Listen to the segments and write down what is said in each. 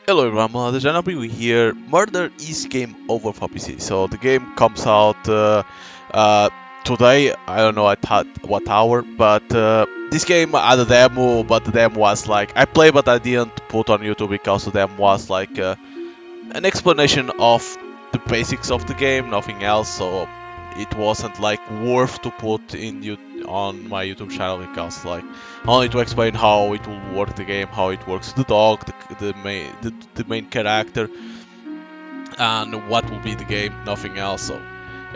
Hello everyone, I'll be here. Murder is game over for PC. So the game comes out today. I don't know at what hour, but this game had a demo, but the demo was like I played, but I didn't put on YouTube because the demo was like an explanation of the basics of the game, nothing else. So it wasn't like worth to put on my YouTube channel because like only to explain how it will work the game, how it works the dog, the main character, and what will be the game, nothing else. So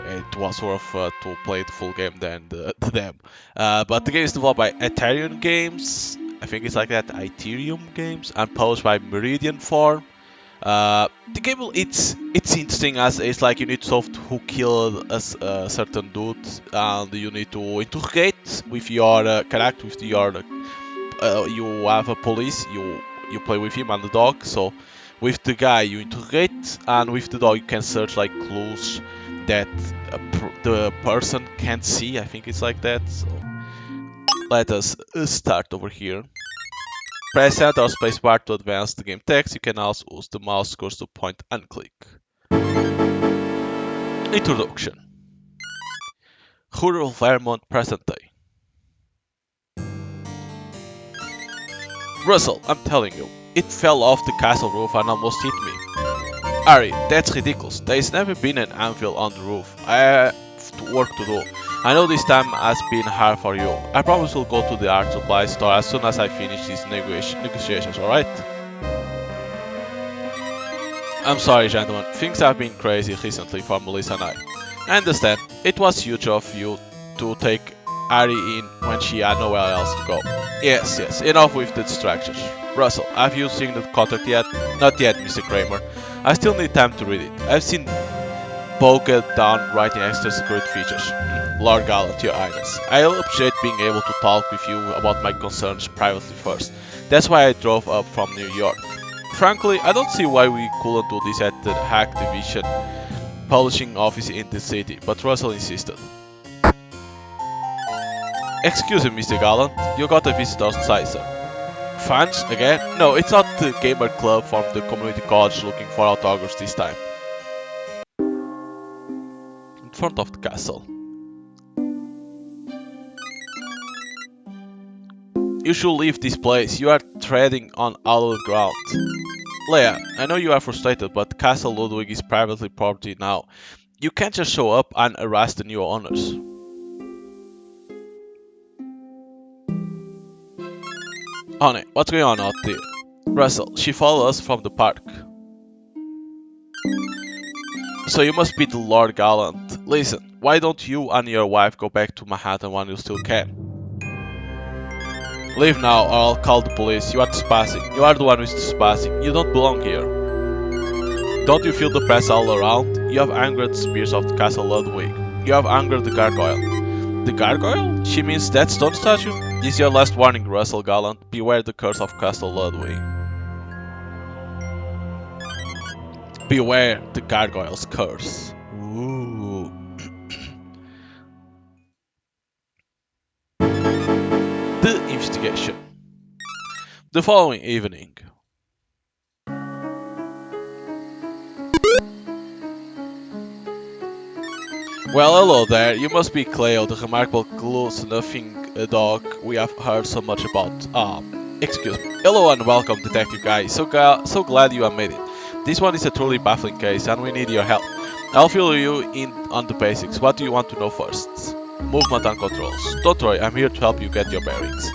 it was worth to play the full game than the demo. But the game is developed by Ethereum Games. I think it's like that, Ethereum Games, and published by Meridian Farm. The game it's interesting as it's like you need to solve who killed a certain dude, and you need to interrogate with your character, with your you have a police, you play with him and the dog. So with the guy you interrogate, and with the dog you can search like clues that the person can't see. I think it's like that. So let us start over here. Press Enter or spacebar to advance the game text. You can also use the mouse cursor to point and click. Introduction. Rural Vermont present day. Russell, I'm telling you, it fell off the castle roof and almost hit me. Harry, that's ridiculous. There's never been an anvil on the roof. I have work to do. I know this time has been hard for you. I promise we'll go to the art supply store as soon as I finish these negotiations, alright? I'm sorry, gentlemen. Things have been crazy recently for Melissa and I. I understand. It was huge of you to take Ari in when she had nowhere else to go. Yes, enough with the distractions. Russell, have you seen the contract yet? Not yet, Mr. Kramer. I still need time to read it. I've seen bogged down writing extra security features. Lord Gallant, your highness. I'll appreciate being able to talk with you about my concerns privately first. That's why I drove up from New York. Frankly, I don't see why we couldn't do this at the Hack Division publishing office in the city, but Russell insisted. Excuse me, Mr. Gallant, you got a visitor outside, sir. Fans, again? No, it's not the gamer club from the community college looking for autographs this time. In front of the castle. You should leave this place, you are treading on hallowed ground. Leia, I know you are frustrated, but Castle Ludwig is privately property now. You can't just show up and harass the new owners. Honey, what's going on out there? Russell, she followed us from the park. So you must be the Lord Gallant. Listen, why don't you and your wife go back to Manhattan when you still can? Leave now or I'll call the police. You are trespassing. You are the one who is trespassing. You don't belong here. Don't you feel the press all around? You have angered the spirits of the Castle Ludwig. You have angered the gargoyle. The gargoyle? She means that stone statue? This is your last warning, Russell Gallant. Beware the curse of Castle Ludwig. Beware the gargoyle's curse. Ooh. The investigation. The following evening. Well, hello there. You must be Cleo, the remarkable close-nothing dog we have heard so much about. Excuse me. Hello and welcome, Detective Guy. So glad you have made it. This one is a truly baffling case and we need your help. I'll fill you in on the basics. What do you want to know first? Movement and controls. Don't worry, I'm here to help you get your bearings.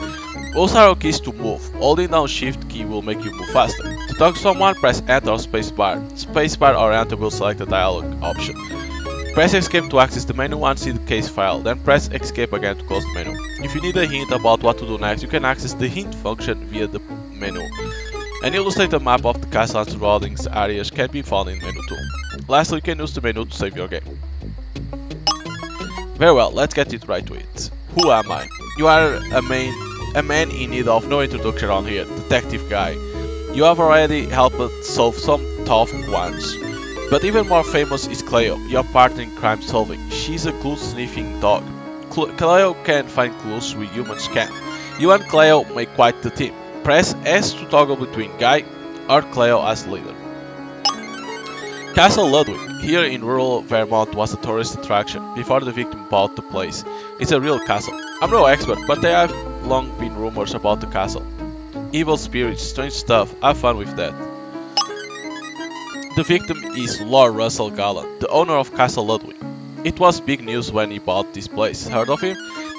Use arrow keys to move. Holding down shift key will make you move faster. To talk to someone, press enter or spacebar. Spacebar or enter will select the dialogue option. Press escape to access the menu and see the case file, then press escape again to close the menu. If you need a hint about what to do next, you can access the hint function via the menu. An illustrated map of the castle and surrounding areas can be found in menu 2. Lastly, you can use the menu to save your game. Very well, let's get it right to it. Who am I? You are a man in need of no introduction on here, Detective Guy. You have already helped solve some tough ones. But even more famous is Cleo, your partner in crime solving. She's a clue-sniffing dog. Cleo can find clues we humans can't. You and Cleo make quite the team. Press S to toggle between Guy, or Cleo as leader. Castle Ludwig, here in rural Vermont, was a tourist attraction before the victim bought the place. It's a real castle. I'm no expert, but there have long been rumors about the castle. Evil spirits, strange stuff, have fun with that. The victim is Lord Russell Gallant, the owner of Castle Ludwig. It was big news when he bought this place. Heard of him?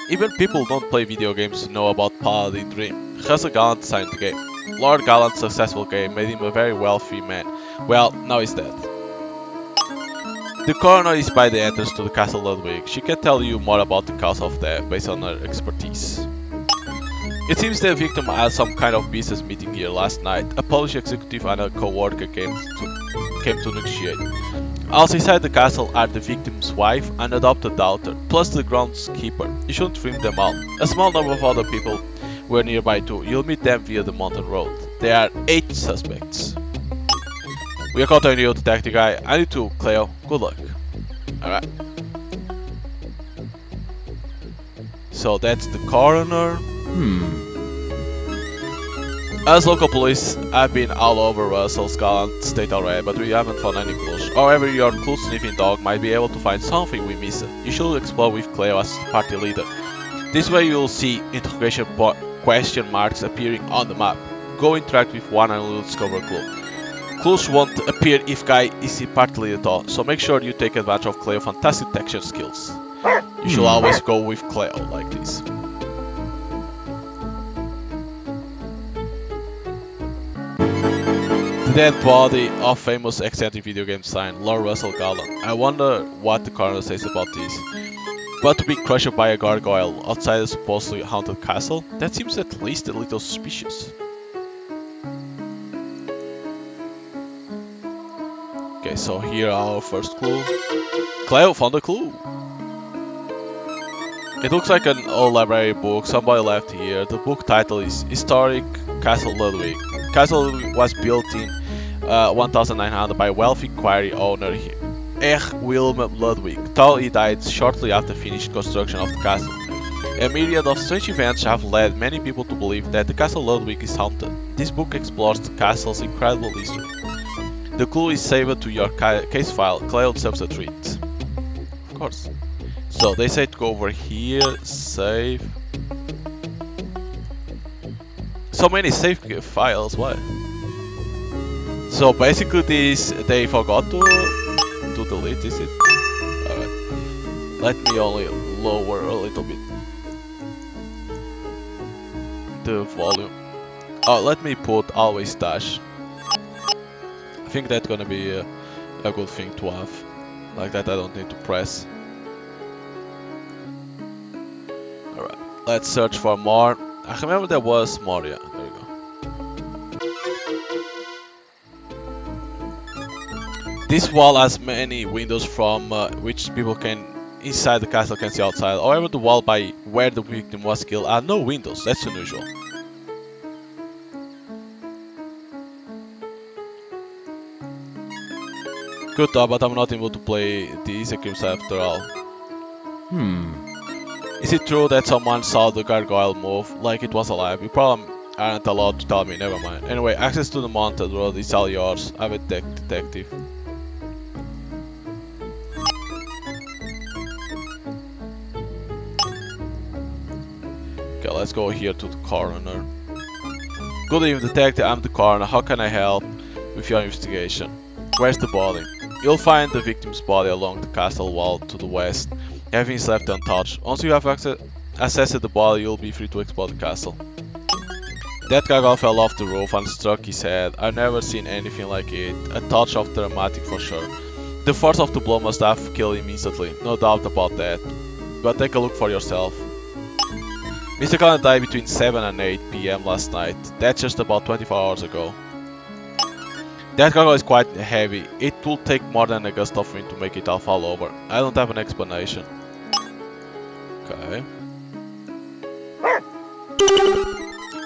Even people who don't play video games to know about Paladin Dream. Russell Gallant signed the game. Lord Gallant's successful game made him a very wealthy man. Well, now he's dead. The coroner is by the entrance to the Castle Ludwig. She can tell you more about the cause of death based on her expertise. It seems the victim had some kind of business meeting here last night. A Polish executive and a co-worker came to negotiate. Also inside the castle are the victim's wife and adopted daughter, plus the groundskeeper. You shouldn't dream them all. A small number of other people were nearby too. You'll meet them via the mountain road. There are 8 suspects. We are contacting you, detective guy. And you too, Cleo. Good luck. Alright. So that's the coroner. As local police, I've been all over Russell's Gallant state already, but we haven't found any clues. However, your clue-sniffing dog might be able to find something we missed. You should explore with Cleo as party leader. This way you'll see interrogation question marks appearing on the map. Go interact with one and you'll discover a clue. Clues won't appear if Guy is in party leader at all, so make sure you take advantage of Cleo's fantastic detection skills. You should always go with Cleo like this. The dead body of famous eccentric video game sign, Lord Russell Gallant. I wonder what the coroner says about this. But to be crushed by a gargoyle outside a supposedly haunted castle? That seems at least a little suspicious. Okay, so here our first clue. Cleo found a clue! It looks like an old library book somebody left here. The book title is Historic Castle Ludwig. Castle Ludwig was built in 1900 by wealthy quarry owner Wilhelm Ludwig, though he died shortly after finished construction of the castle. A myriad of strange events have led many people to believe that the Castle Ludwig is haunted. This book explores the castle's incredible history. The clue is saved to your case file. Cleo deserves a treat. Of course. So they say to go over here, save. So many save files, why? So basically this, they forgot to delete, is it? Alright. Let me only lower a little bit the volume. Oh, let me put always dash. I think that's gonna be a good thing to have. Like that I don't need to press. Alright, let's search for more. I remember there was more, yeah, there we go. This wall has many windows from which people inside the castle can see outside. However, the wall by where the victim was killed are no windows. That's unusual. Good thought, but I'm not able to play these games after all. Is it true that someone saw the gargoyle move like it was alive? You probably aren't allowed to tell me, never mind. Anyway, access to the mounted road is all yours. I'm a detective. Okay, let's go here to the coroner. Good evening, detective. I'm the coroner. How can I help with your investigation? Where's the body? You'll find the victim's body along the castle wall to the west. Everything is left untouched. Once you have assessed the body, you'll be free to explore the castle. That gargoyle fell off the roof and struck his head. I've never seen anything like it. A touch of dramatic for sure. The force of the blow must have killed him instantly, no doubt about that. But take a look for yourself. Mr. Cullen died between 7 and 8 PM last night. That's just about 24 hours ago. That gargoyle is quite heavy. It will take more than a gust of wind to make it all fall over. I don't have an explanation. Okay.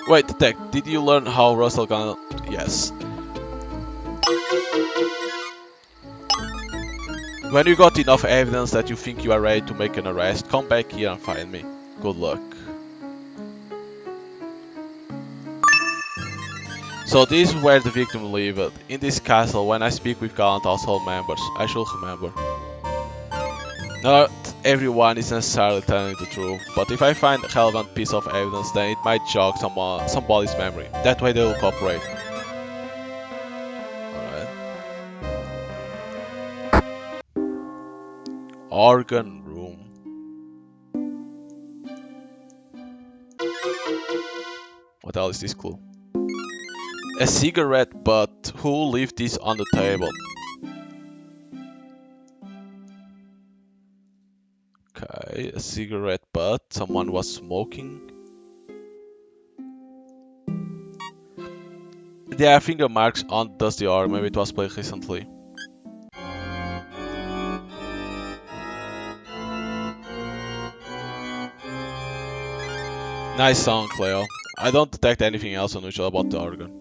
Wait, Detect, did you learn how Russell Gunn... Yes. When you got enough evidence that you think you are ready to make an arrest, come back here and find me. Good luck. So this is where the victim lived, in this castle. When I speak with gallant household members, I should remember. Not everyone is necessarily telling the truth, but if I find a relevant piece of evidence, then it might jog somebody's memory. That way they will cooperate. Alright. Organ room. What else is this clue? A cigarette butt. Who left this on the table? Okay, a cigarette butt. Someone was smoking. There are finger marks on dusty organ. Maybe it was played recently. Nice song, Cleo. I don't detect anything else unusual about the organ.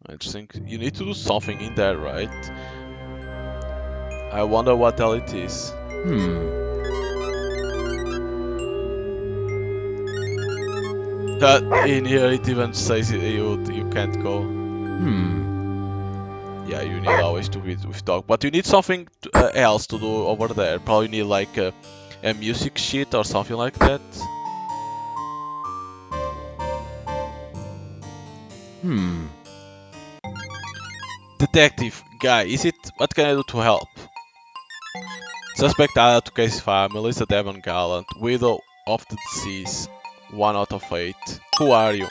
Interesting. You need to do something in there, right? I wonder what hell it is. In here it even says you can't go. Yeah, you need always to be with dog, but you need something else to do over there. Probably need like a music sheet or something like that. Detective guy, is it? What can I do to help? Suspect added to case file, Melissa Devon Gallant, widow of the deceased. 1 out of 8. Who are you?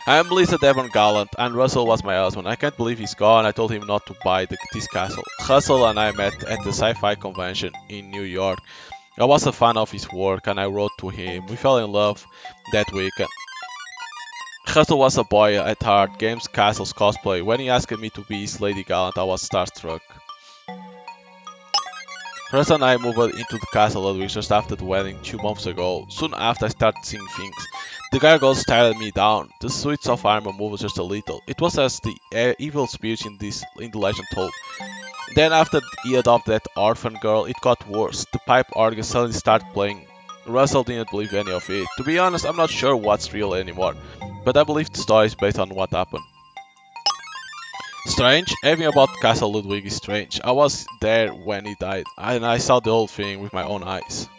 I am Melissa Devon Gallant, and Russell was my husband. I can't believe he's gone. I told him not to buy this castle. Russell and I met at the Sci-Fi convention in New York. I was a fan of his work, and I wrote to him. We fell in love that weekend. Russell was a boy at heart, games, castles, cosplay. When he asked me to be his Lady Gallant, I was starstruck. Russell and I moved into the castle Ludwig just after the wedding 2 months ago. Soon after, I started seeing things. The gargoyles stared me down. The suits of armor moved just a little. It was as the evil spirits in the legend told. Then after he adopted that orphan girl, it got worse. The pipe organ suddenly started playing. Russell didn't believe any of it. To be honest, I'm not sure what's real anymore, but I believe the story is based on what happened. Strange? Everything about Castle Ludwig is strange. I was there when he died, and I saw the whole thing with my own eyes.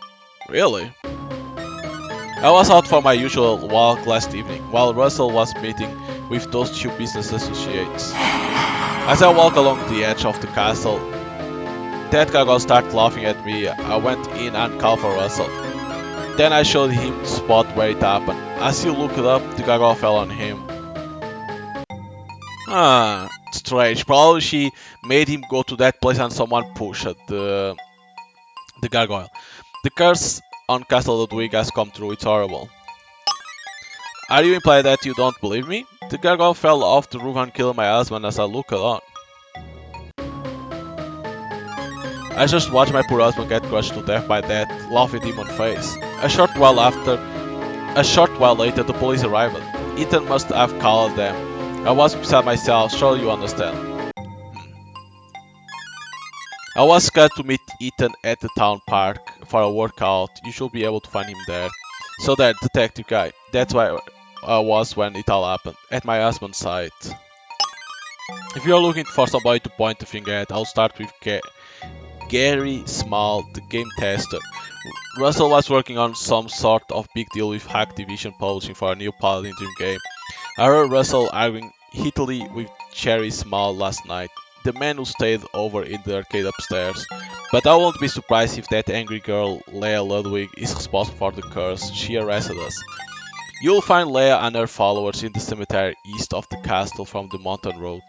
Really? I was out for my usual walk last evening, while Russell was meeting with those 2 business associates. As I walked along the edge of the castle, that gargoyle started laughing at me. I went in and called for Russell. Then I showed him the spot where it happened. As he looked up, the gargoyle fell on him. Strange. Probably she made him go to that place and someone pushed the gargoyle. The curse on Castle Ludwig has come true. It's horrible. Are you implying that you don't believe me? The gargoyle fell off the roof and killed my husband as I looked on. I just watched my poor husband get crushed to death by that laughing demon face. A short while later, the police arrived. Ethan must have called them. I was beside myself, sure you understand. I was scared to meet Ethan at the town park for a workout. You should be able to find him there. So there, detective guy. That's where I was when it all happened, at my husband's side. If you're looking for somebody to point the finger at, I'll start with Gary Small, the game tester. Russell was working on some sort of big deal with Activision Publishing for a new Paladin Dream game. I heard Russell arguing heatedly with Cherry Small last night, the man who stayed over in the arcade upstairs. But I won't be surprised if that angry girl, Leah Ludwig, is responsible for the curse. She arrested us. You'll find Leah and her followers in the cemetery east of the castle from the mountain road.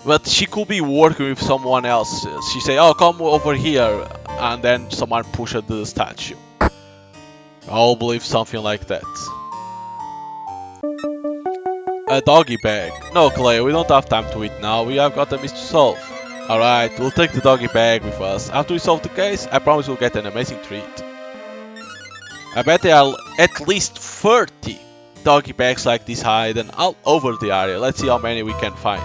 But she could be working with someone else. She say, "Oh, come over here," and then someone pushed the statue. I'll believe something like that. A doggy bag. No, Clay, we don't have time to eat now. We have got a mystery to solve. Alright, we'll take the doggy bag with us. After we solve the case, I promise we'll get an amazing treat. I bet there are at least 30 doggy bags like this hidden all over the area. Let's see how many we can find.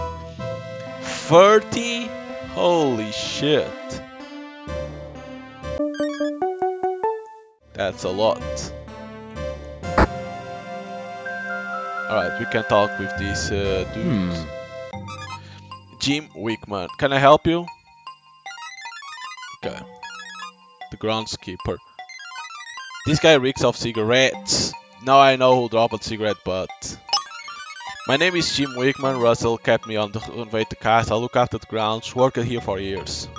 30? Holy shit. That's a lot. Alright, we can talk with this dude. Jim Wickman. Can I help you? Okay. The groundskeeper. This guy reeks of cigarettes. Now I know who dropped a cigarette butt. My name is Jim Wickman. Russell kept me on the way to castle. I look after the grounds. Worked here for years.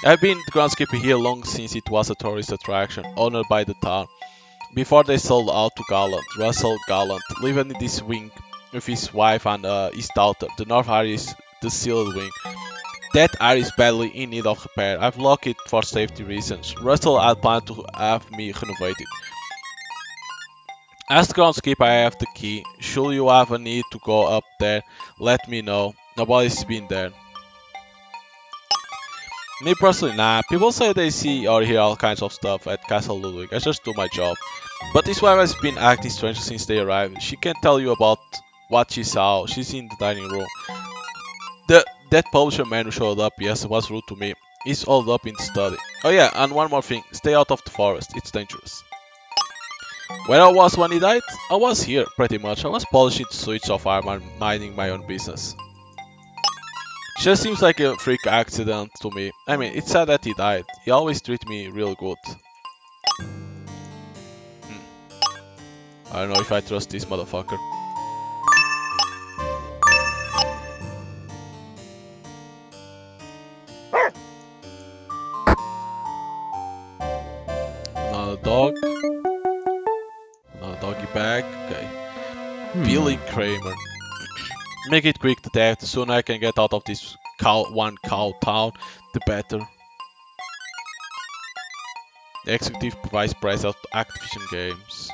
I've been the groundskeeper here long since it was a tourist attraction, owned by the town. Before they sold out to Gallant, Russell Gallant, living in this wing with his wife and his daughter. The north area is the sealed wing. That area is badly in need of repair. I've locked it for safety reasons. Russell had planned to have me renovated. As the groundskeeper, I have the key. Should you have a need to go up there, let me know. Nobody's been there. Me personally, nah. People say they see or hear all kinds of stuff at Castle Ludwig. I just do my job. But this wife has been acting strange since they arrived. She can't tell you about what she saw. She's in the dining room. That publisher man who showed up, yes, was rude to me. He's all up in the study. Oh yeah, and one more thing. Stay out of the forest. It's dangerous. Where I was when he died? I was here, pretty much. I was polishing the switch of arm and minding my own business. Just seems like a freak accident to me. I mean, it's sad that he died. He always treated me real good. I don't know if I trust this motherfucker. Another dog. Another doggy bag. Okay. Billy Kramer. Make it quick, detective. The sooner I can get out of this one cow town, the better. The executive vice president of Activision Games.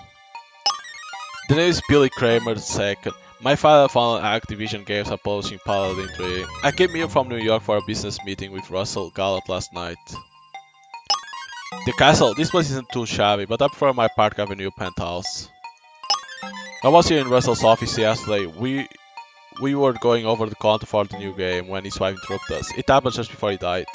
The name is Billy Kramer II. My father founded Activision Games and publishing Paladin 3. I came here from New York for a business meeting with Russell Gallant last night. The castle. This place isn't too shabby, but I prefer my Park Avenue penthouse. I was here in Russell's office yesterday. We were going over the content for the new game when his wife interrupted us. It happened just before he died.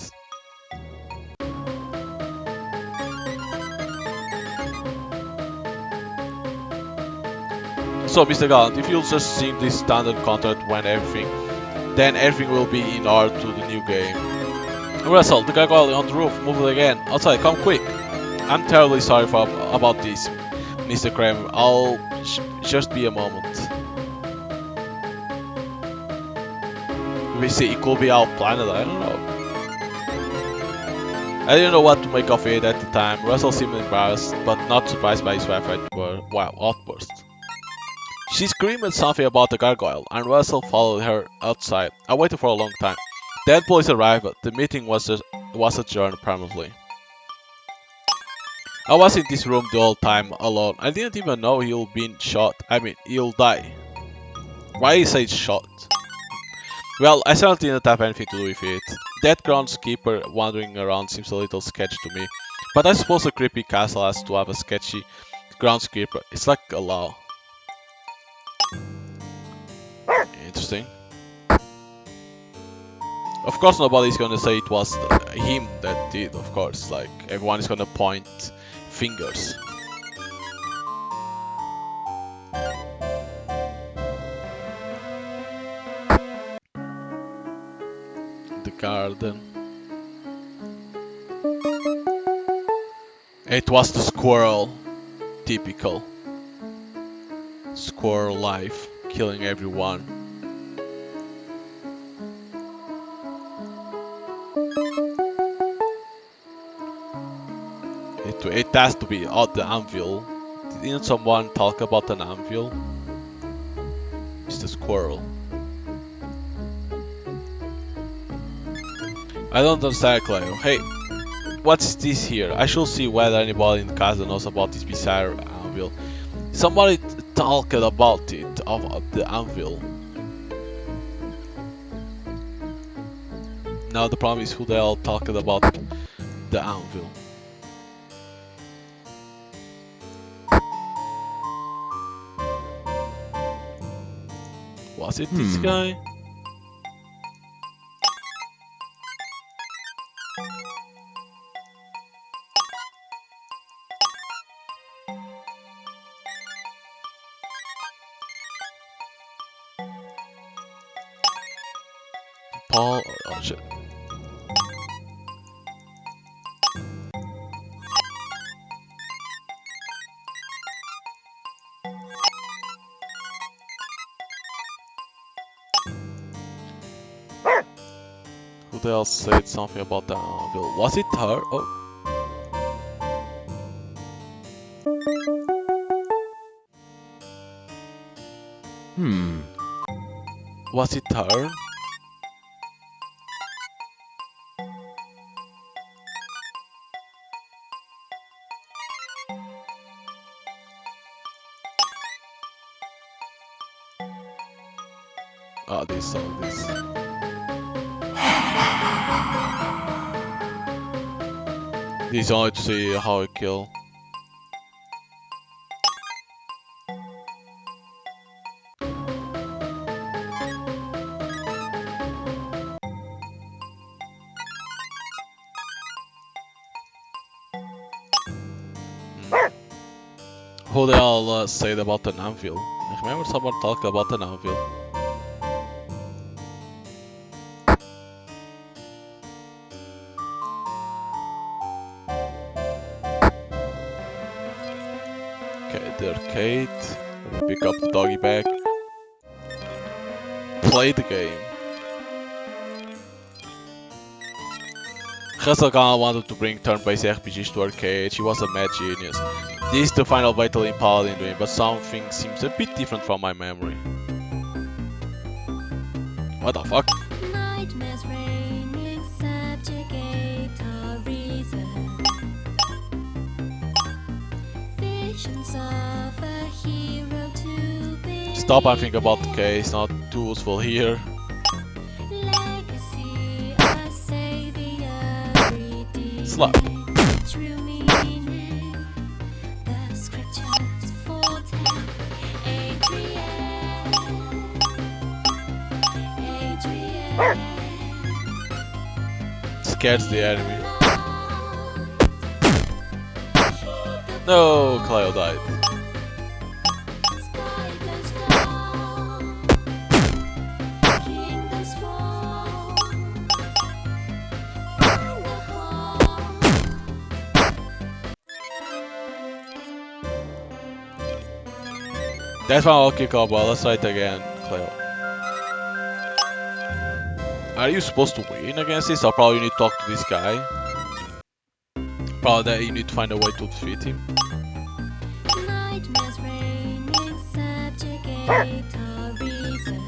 So, Mr. Gallant, if you'll just sing this standard contract then everything will be in order to the new game. Russell, the gargoyle on the roof, move it again. Outside, come quick. I'm terribly sorry about this, Mr. Kramer. I'll just be a moment. We see it could be our planet, I don't know. I didn't know what to make of it at the time. Russell seemed embarrassed, but not surprised by his wife's outburst. She screamed something about the gargoyle, and Russell followed her outside. I waited for a long time. Then police arrived. The meeting was adjourned permanently. I was in this room the whole time alone. I didn't even know he'll been shot. I mean, he'll die. Why he said shot? Well, I certainly didn't have anything to do with it. That groundskeeper wandering around seems a little sketchy to me. But I suppose a creepy castle has to have a sketchy groundskeeper. It's like a law. Interesting. Of course nobody's gonna say it was him that did, of course. Like, everyone is gonna point fingers. The garden. It was the squirrel. Typical. Squirrel life. Killing everyone. It has to be the anvil. Didn't someone talk about an anvil? It's the squirrel. I don't understand, Cleo. Hey, what's this here? I should see whether anybody in the castle knows about this bizarre anvil. Somebody talked about it, of the anvil. Now the problem is who the hell talked about the anvil. Was it this guy? Paul? Oh shit. Who else said something about the anvil? Was it her? Oh. Was it her? Ah, this. This only to see how I kill. Who they all said about an anvil? I remember someone talked about an anvil. Okay, the arcade. Pick up the doggy bag. Play the game. Hasselgan wanted to bring turn-based RPGs to arcade. She was a mad genius. This is the final battle in Paladin Dream, but something seems a bit different from my memory. What the fuck? Nightmares reigning, subjugate our reason. Visions of a hero to be. Stop and think about the case, not too useful here. Legacy, a savior, redeemed. Slap. True meaning, the scriptures foretell. Adrian. Scares the enemy. No, Clio died. That's my lucky call, but let's try it again, Clio. Are you supposed to win against this? Or probably you need to talk to this guy. Probably that you need to find a way to defeat him. Nightmares reigning, subjugate our reason.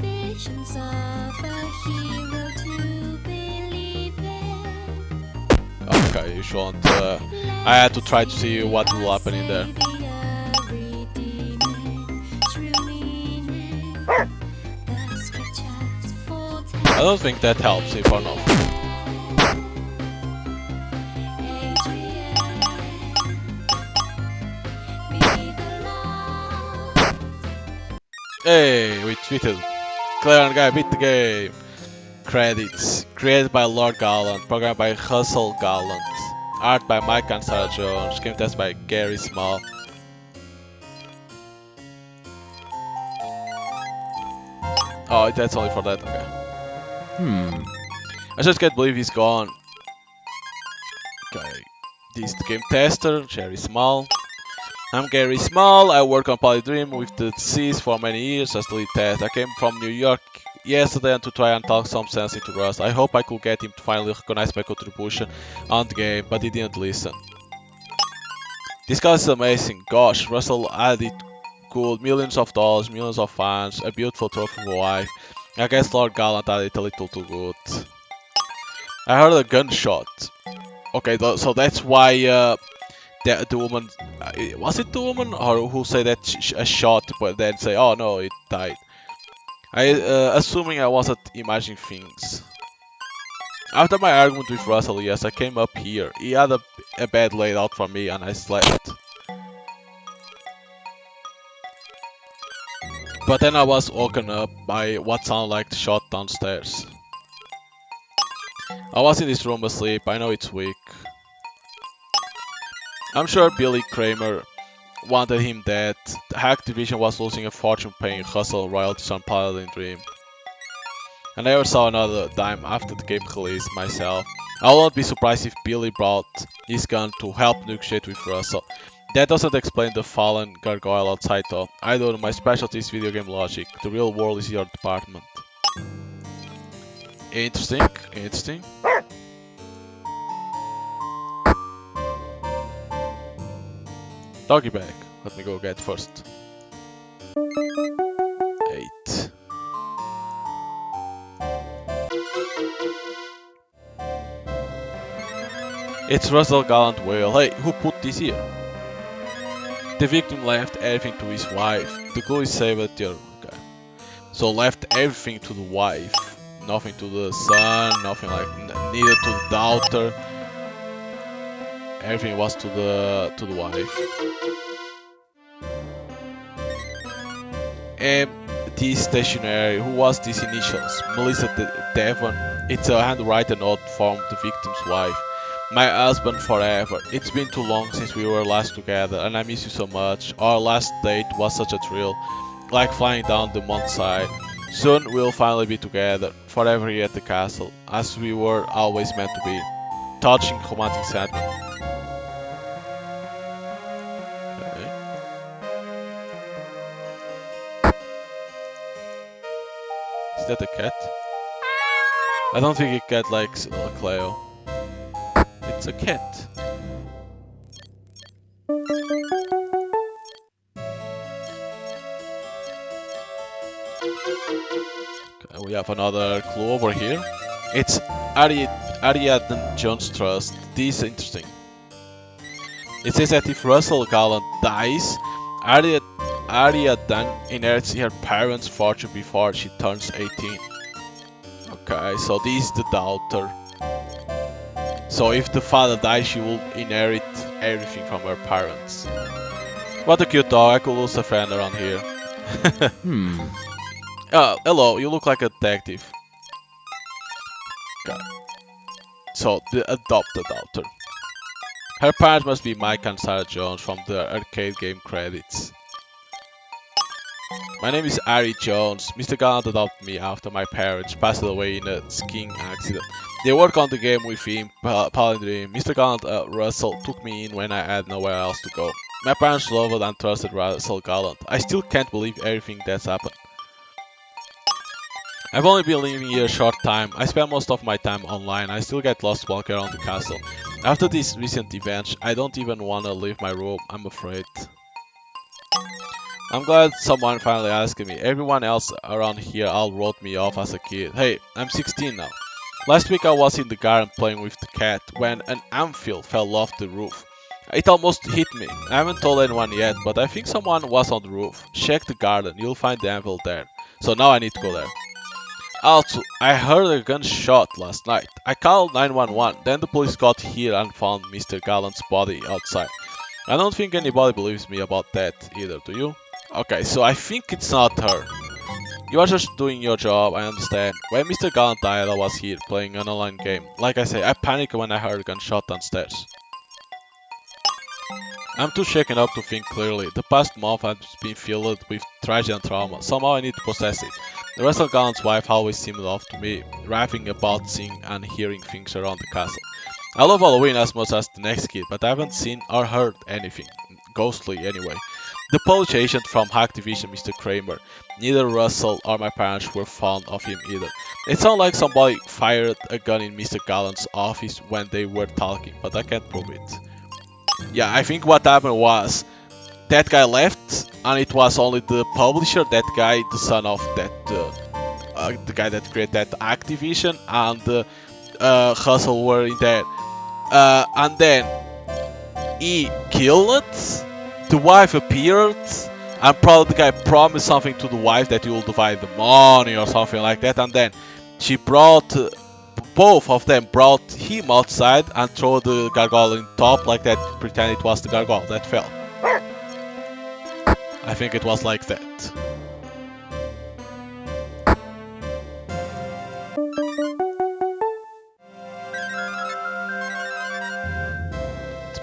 Visions of a hero to believe in. Okay, you shouldn't. I had to try to see what will happen in there. I don't think that helps if or not. Hey, we tweeted. Clever and guy beat the game. Credits. Created by Lord Gallant. Programmed by Russell Gallant. Art by Mike and Sarah Jones. Game test by Gary Small. Oh, that's only for that, okay. I just can't believe he's gone. Okay. This is the game tester, Jerry Small. I'm Gary Small. I work on Polydream with the Cs for many years as the lead test. I came from New York yesterday and to try and talk some sense into Russ. I hope I could get him to finally recognize my contribution on the game, but he didn't listen. This guy is amazing. Gosh, Russell added good, millions of dollars, millions of fans, a beautiful trophy for wife. I guess Lord Gallant added a little too good. I heard a gunshot. Okay, so that's why the woman... was it the woman or who said that a shot but then say, oh no, it died? Assuming I wasn't imagining things. After my argument with Russell, yes, I came up here. He had a bed laid out for me and I slept. But then I was woken up by what sounded like a shot downstairs. I was in this room asleep, I know it's weak. I'm sure Billy Kramer wanted him dead. The Activision was losing a fortune paying Hustle royalties on Paladin Dream. I never saw another dime after the game released myself. I won't be surprised if Billy brought his gun to help negotiate with Russell. That doesn't explain the fallen gargoyle outside though. I don't know, my specialty is video game logic. The real world is your department. Interesting, interesting. Doggy bag. Let me go get first. 8. It's Russell Gallant Whale. Hey, who put this here? The victim left everything to his wife. The clue is saved at your... Okay. So left everything to the wife. Nothing to the son, nothing like... Neither to the daughter. Everything was to the wife. Empty stationery. Who was these initials? Melissa Devon. It's a handwritten note from the victim's wife. My husband forever. It's been too long since we were last together and I miss you so much. Our last date was such a thrill, like flying down the mountainside. Soon we'll finally be together, forever here at the castle, as we were always meant to be. Touching romantic sentiment. Okay. Is that a cat? I don't think a cat likes Cleo. It's a cat. Okay, we have another clue over here. It's Ariadne Jones Trust. This is interesting. It says that if Russell Gallant dies, Ariadne inherits her parents' fortune before she turns 18. Okay, so this is the daughter. So if the father dies, she will inherit everything from her parents. What a cute dog, I could lose a friend around here. Hello, you look like a detective. Okay. So, the adopted daughter. Her parents must be Mike and Sarah Jones from the arcade game credits. My name is Ari Jones. Mr. Gallant adopted me after my parents passed away in a skiing accident. They work on the game with him, Paladin Dream. Mr. Gallant Russell took me in when I had nowhere else to go. My parents loved and trusted Russell Gallant. I still can't believe everything that's happened. I've only been living here a short time. I spend most of my time online. I still get lost walking around the castle. After these recent events, I don't even want to leave my room. I'm afraid. I'm glad someone finally asked me. Everyone else around here all wrote me off as a kid. Hey, I'm 16 now. Last week I was in the garden playing with the cat when an anvil fell off the roof. It almost hit me. I haven't told anyone yet, but I think someone was on the roof. Check the garden, you'll find the anvil there. So now I need to go there. Also, I heard a gunshot last night. I called 911, then the police got here and found Mr. Gallant's body outside. I don't think anybody believes me about that either, do you? Okay, so I think it's not her. You are just doing your job, I understand. When Mr. Gallant died, I was here playing an online game. Like I say, I panicked when I heard a gunshot downstairs. I'm too shaken up to think clearly. The past month has been filled with tragedy and trauma. Somehow I need to process it. The Russell Gallant's wife always seemed off to me, raving about seeing and hearing things around the castle. I love Halloween as much as the next kid, but I haven't seen or heard anything. Ghostly anyway. The Polish agent from Activision, Mr. Kramer. Neither Russell or my parents were fond of him either. It sounded like somebody fired a gun in Mr. Gallant's office when they were talking, but I can't prove it. Yeah, I think what happened was that guy left, and it was only the publisher, that guy, the son of that, the guy that created that Activision, and Hustle were in there. And then he killed it. The wife appeared, and probably the guy promised something to the wife that he will divide the money or something like that, and then she brought, both of them brought him outside and threw the gargoyle in top like that, pretend it was the gargoyle that fell. I think it was like that.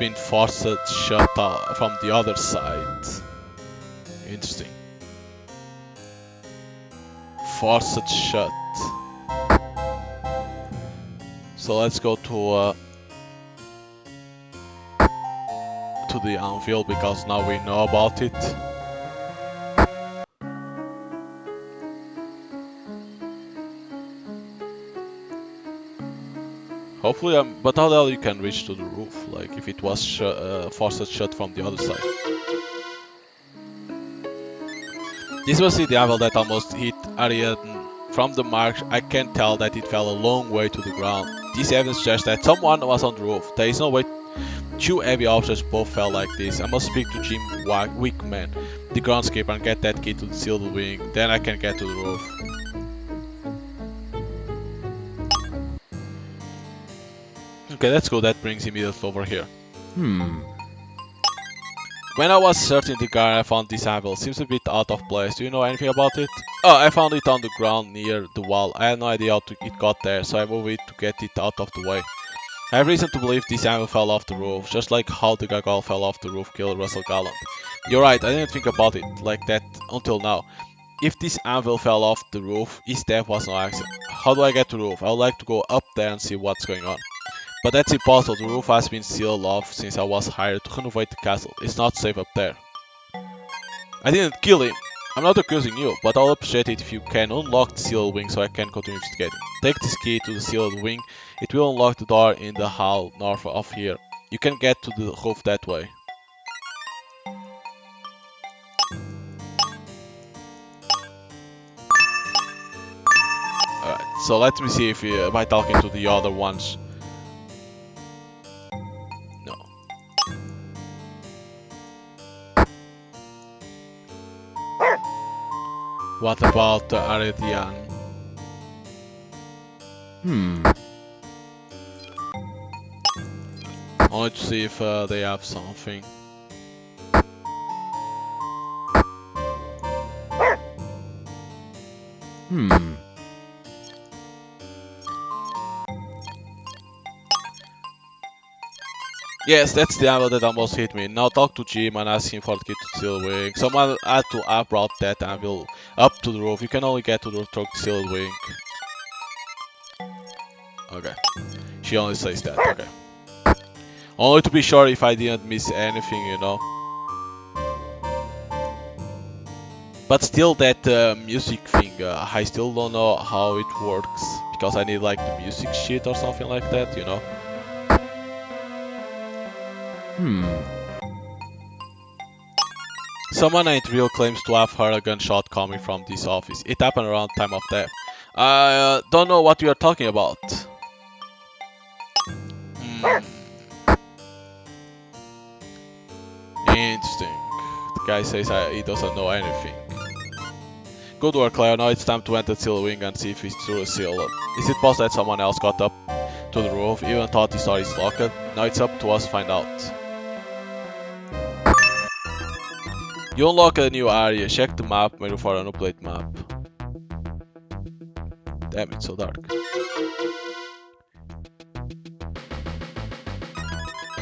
been forced shut from the other side. Interesting. Forced shut. So let's go to the anvil because now we know about it. Hopefully, but how the hell you can reach to the roof? Like if it was forced shut from the other side. This was the anvil that almost hit Ariadne. From the marks, I can tell that it fell a long way to the ground. This evidence suggests that someone was on the roof. There is no way two heavy objects both fell like this. I must speak to Jim Wickman, the groundskeeper, and get that key to the sealed wing. Then I can get to the roof. Okay, let's go. That brings immediately over here. When I was searching the garden, I found this anvil. Seems a bit out of place. Do you know anything about it? Oh, I found it on the ground near the wall. I had no idea how it got there, so I moved it to get it out of the way. I have reason to believe this anvil fell off the roof, just like how the gaggle fell off the roof killed Russell Gallant. You're right, I didn't think about it like that until now. If this anvil fell off the roof, his death was no accident. How do I get to the roof? I would like to go up there and see what's going on. But that's impossible. The roof has been sealed off since I was hired to renovate the castle. It's not safe up there. I didn't kill him. I'm not accusing you, but I'll appreciate it if you can unlock the sealed wing so I can continue investigating. Take this key to the sealed wing. It will unlock the door in the hall north of here. You can get to the roof that way. Alright, so let me see if by talking to the other ones. No. What about Aredian? Only to see if they have something. Yes, that's the anvil that almost hit me. Now talk to Jim and ask him for the key to the sealed wing. Someone had to have brought that anvil up to the roof. You can only get to the roof through the sealed wing. Okay. She only says that, okay. Only to be sure if I didn't miss anything, you know. But still that music thing, I still don't know how it works. Because I need like the music sheet or something like that, you know. Someone named Real claims to have heard a gunshot coming from this office. It happened around time of death. I don't know what you are talking about. Interesting. The guy says he doesn't know anything. Good work, Claire. Now it's time to enter the sealed wing and see if it's through a seal. Is it possible that someone else got up to the roof, even thought the door is locked? Now it's up to us to find out. You unlock a new area. Check the map, maybe for an update map. Damn, it's so dark.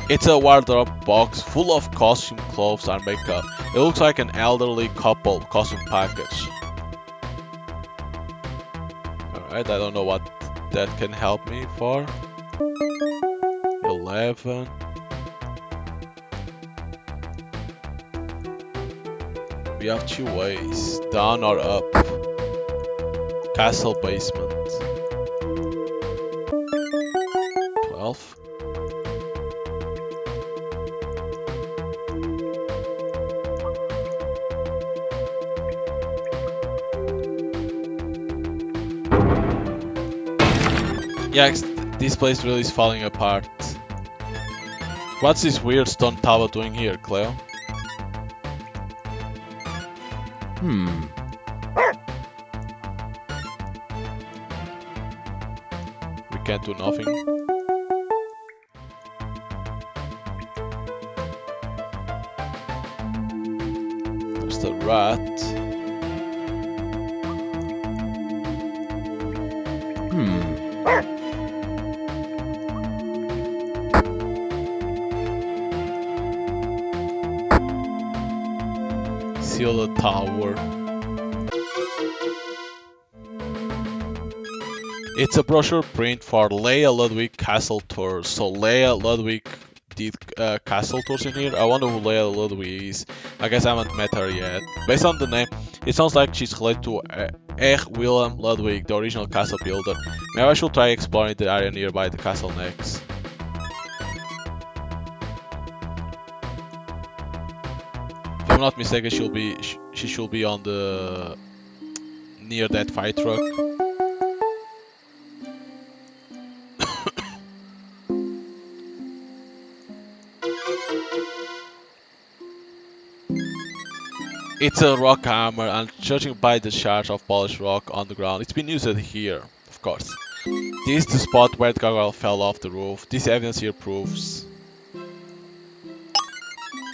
It's a wardrobe box full of costume, clothes, and makeup. It looks like an elderly couple costume package. Alright, I don't know what that can help me for. 11. We have two ways, down or up. Castle basement. 12. Yeah, this place really is falling apart. What's this weird stone tower doing here, Cleo? We can't do nothing. There's the rat. Sealed Tower. It's a brochure print for Leia Ludwig Castle Tours. So Leia Ludwig did castle tours in here. I wonder who Leia Ludwig is. I guess I haven't met her yet. Based on the name, it sounds like she's related to Willem Ludwig, the original castle builder. Maybe I should try exploring the area nearby the castle next. If I'm not mistaken, she should be on the near that fire truck. It's a rock hammer, and judging by the shards of polished rock on the ground, it's been used here, of course. This is the spot where the gargoyle fell off the roof. This evidence here proves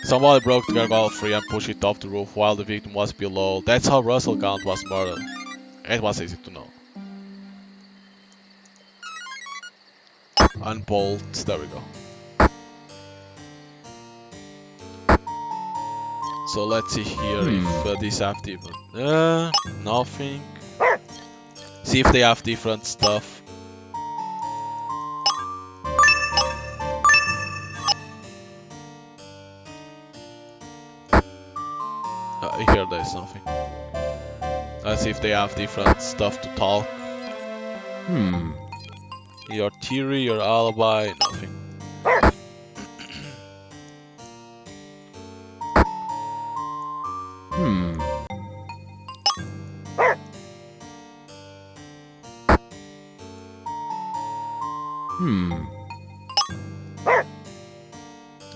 somebody broke the gargoyle free and pushed it off the roof while the victim was below. That's how Russell Gaunt was murdered. It was easy to know. Unbolt, there we go. So let's see here if these have different. Nothing. See if they have different stuff. Here there's nothing. Let's see if they have different stuff to talk. Your theory, your alibi, nothing.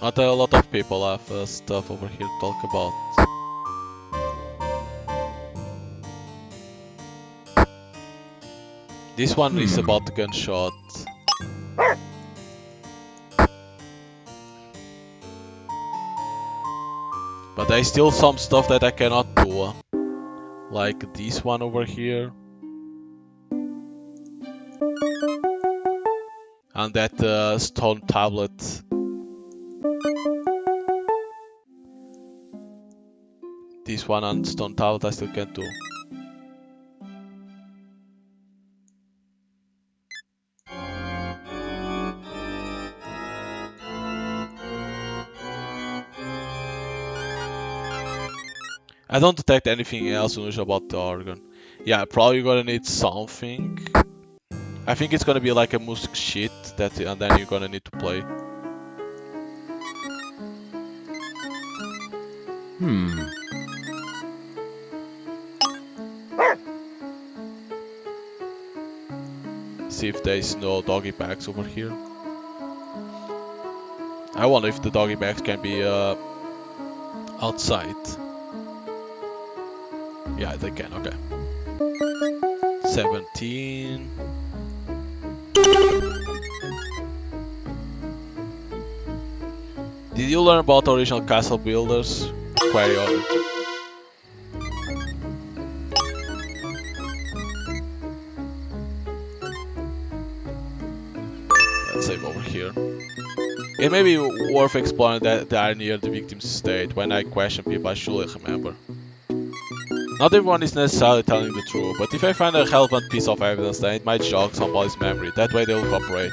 Not a lot of people have stuff over here to talk about. This one is about the gunshot. But there's still some stuff that I cannot do. Like this one over here. And that stone tablet. This one and stone tablet I still can't do. I don't detect anything else unusual about the organ. Yeah, probably gonna need something. I think it's gonna be like a music sheet that, and then you're gonna need to play. See if there's no doggy bags over here. I wonder if the doggy bags can be outside. Yeah, they can, okay. 17. Did you learn about original castle builders? Query on it. Let's save over here. It may be worth exploring the area near the victim's estate. When I question people, I should remember. Not everyone is necessarily telling the truth, but if I find a relevant piece of evidence, then it might jog somebody's memory. That way they will cooperate.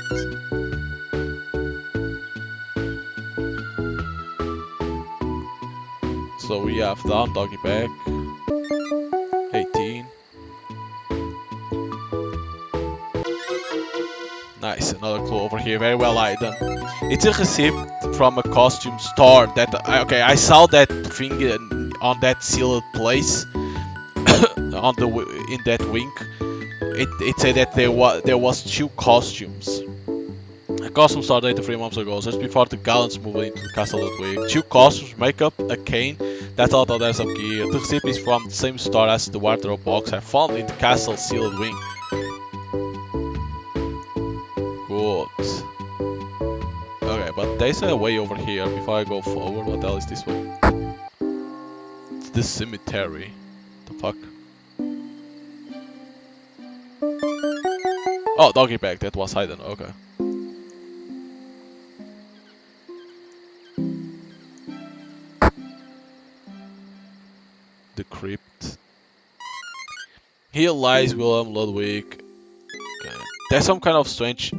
So we have down, doggy bag. 18. Nice, another clue over here, very well hidden. It's a receipt from a costume store that, okay, I saw that thing on that sealed place. On the in that wing, it said that there was 2 costumes. A costume store dated 3 months ago, just before the gallants moved into the castle Ludwig. 2 costumes, makeup, a cane, that's all that there's some gear. The receipt is from the same store as the wardrobe box I found in the castle sealed wing. Good. Okay, but there's a way over here before I go forward. What the hell is this way? It's the cemetery. The fuck? Oh, doggy bag, that was hidden, okay. the crypt. Here lies William Ludwig. Okay. There's some kind of strange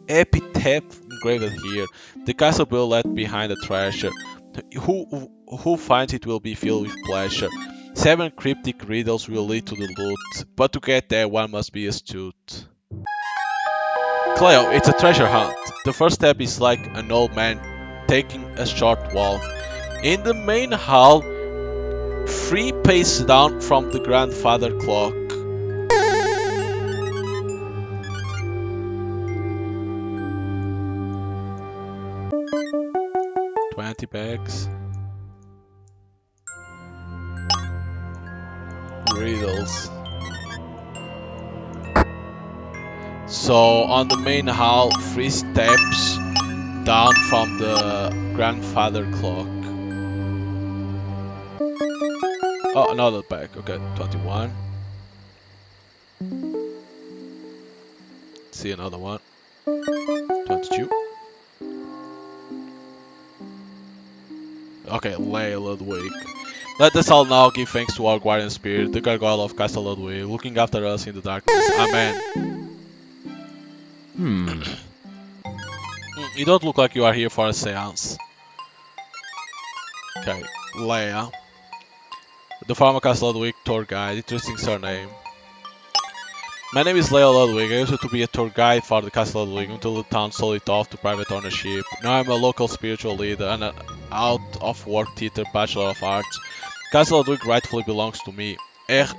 epitaph engraved here. The castle will left behind a treasure. Who finds it will be filled with pleasure. 7 cryptic riddles will lead to the loot, but to get there one must be astute. Cleo, it's a treasure hunt. The first step is like an old man taking a short walk. In the main hall, 3 paces down from the grandfather clock. Bags. Riddles. So on the main hall, 3 steps down from the grandfather clock. Oh, another bag. Okay, 21. See another one. 22. Okay, Ludwig. Let us all now give thanks to our guardian spirit, the gargoyle of Castle Ludwig, looking after us in the darkness. Amen. You don't look like you are here for a seance. Okay, Leia. The former Castle Ludwig tour guide, interesting surname. My name is Leia Ludwig. I used to be a tour guide for the Castle Ludwig until the town sold it off to private ownership. Now I'm a local spiritual leader and an out-of-work theater bachelor of arts. Castle Ludwig rightfully belongs to me.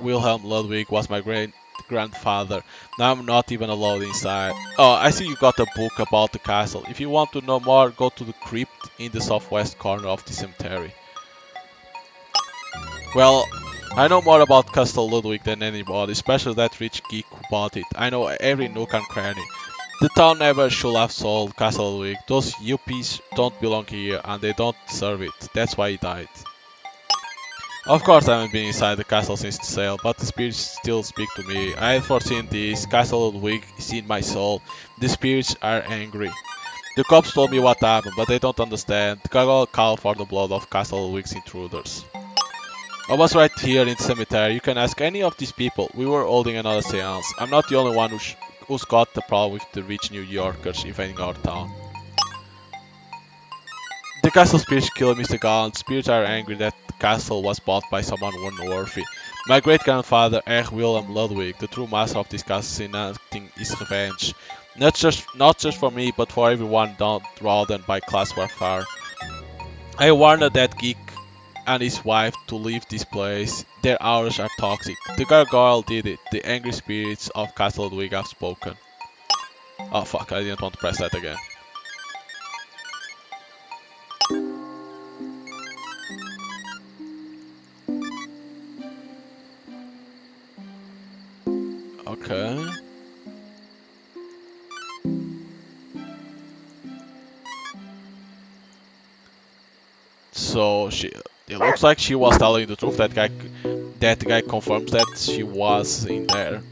Wilhelm Ludwig was my great-grandfather. Now I'm not even allowed inside. Oh, I see you got a book about the castle. If you want to know more, go to the crypt in the southwest corner of the cemetery. Well, I know more about Castle Ludwig than anybody, especially that rich geek who bought it. I know every nook and cranny. The town never should have sold Castle Ludwig. Those yuppies don't belong here and they don't deserve it. That's why he died. Of course I haven't been inside the castle since the sale, but the spirits still speak to me. I have foreseen this. Castle Ludwig is in my soul. The spirits are angry. The cops told me what happened, but they don't understand. The gargoyle called for the blood of Castle Ludwig's intruders. I was right here in the cemetery. You can ask any of these people. We were holding another seance. I'm not the only one who's got the problem with the rich New Yorkers invading our town. The castle spirits killed Mr. Gallant. Spirits are angry that the castle was bought by someone unworthy. My great-grandfather, Wilhelm Ludwig, the true master of this castle, is enacting his revenge. Not just for me, but for everyone downtrodden by class warfare. I warned that geek and his wife to leave this place. Their auras are toxic. The gargoyle did it. The angry spirits of Castle Ludwig have spoken. Oh fuck, I didn't want to press that again. Okay. So it looks like she was telling the truth. That guy confirms that she was in there.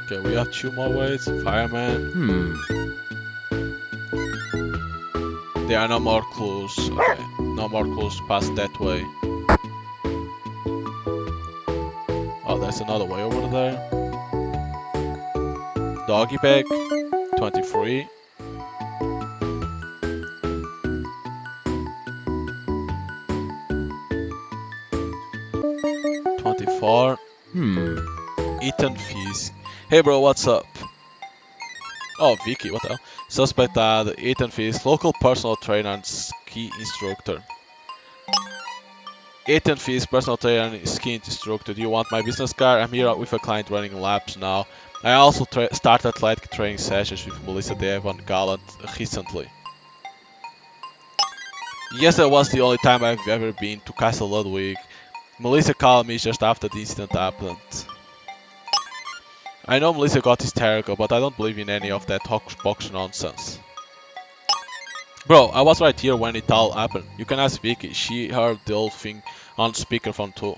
Okay, we have 2 more ways. Fireman. There are no more clues. Okay, no more clues past that way. Oh, there's another way over there. Doggy bag, 23. Ethan Fees. Hey bro, what's up? Oh, Vicky, what the hell? Suspect Ethan Fees, local personal trainer and ski instructor. Ethan Fees, personal trainer and ski instructor. Do you want my business card? I'm here with a client running laps now. I also started athletic training sessions with Melissa Devon Gallant recently. Yes, that was the only time I've ever been to Castle Ludwig. Melissa called me just after the incident happened. I know Melissa got hysterical, but I don't believe in any of that hoax nonsense. Bro, I was right here when it all happened. You can ask Vicky, she heard the whole thing on speakerphone too.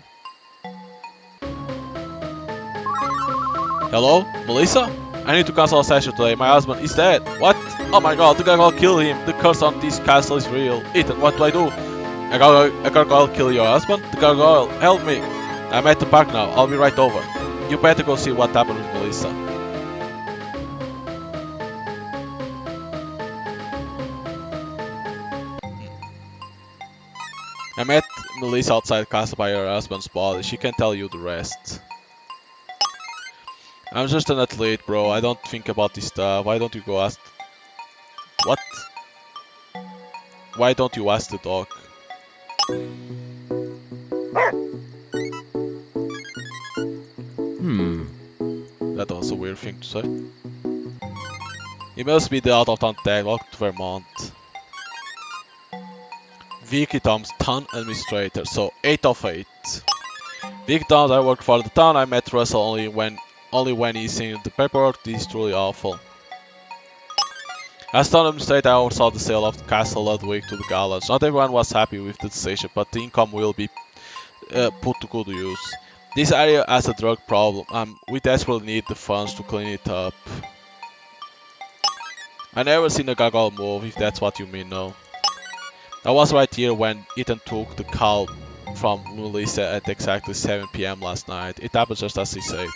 Hello, Melissa? I need to cancel a session today. My husband is dead. What? Oh my god, the gargoyle killed him. The curse on this castle is real. Ethan, what do I do? A gargoyle kill your husband? The gargoyle, help me. I'm at the park now. I'll be right over. You better go see what happened with Melissa. I met Melissa outside castle by her husband's body. She can tell you the rest. I'm just an athlete, bro. I don't think about this stuff. Why don't you go ask... What? Why don't you ask the dog? That was a weird thing to say. It must be the out-of-town tag, locked to Vermont. Vicky Thoms, town administrator, so 8 of 8. Vicky Thoms, I work for the town. I met Russell only when he's in the paperwork. This is truly awful. As town administrator, I oversaw the sale of the castle Ludwig to the Gallows. Not everyone was happy with the decision, but the income will be put to good use. This area has a drug problem. We desperately need the funds to clean it up. I never seen a gargoyle move, if that's what you mean, no. I was right here when Ethan took the call from Melissa at exactly 7 PM last night. It happened just as he said.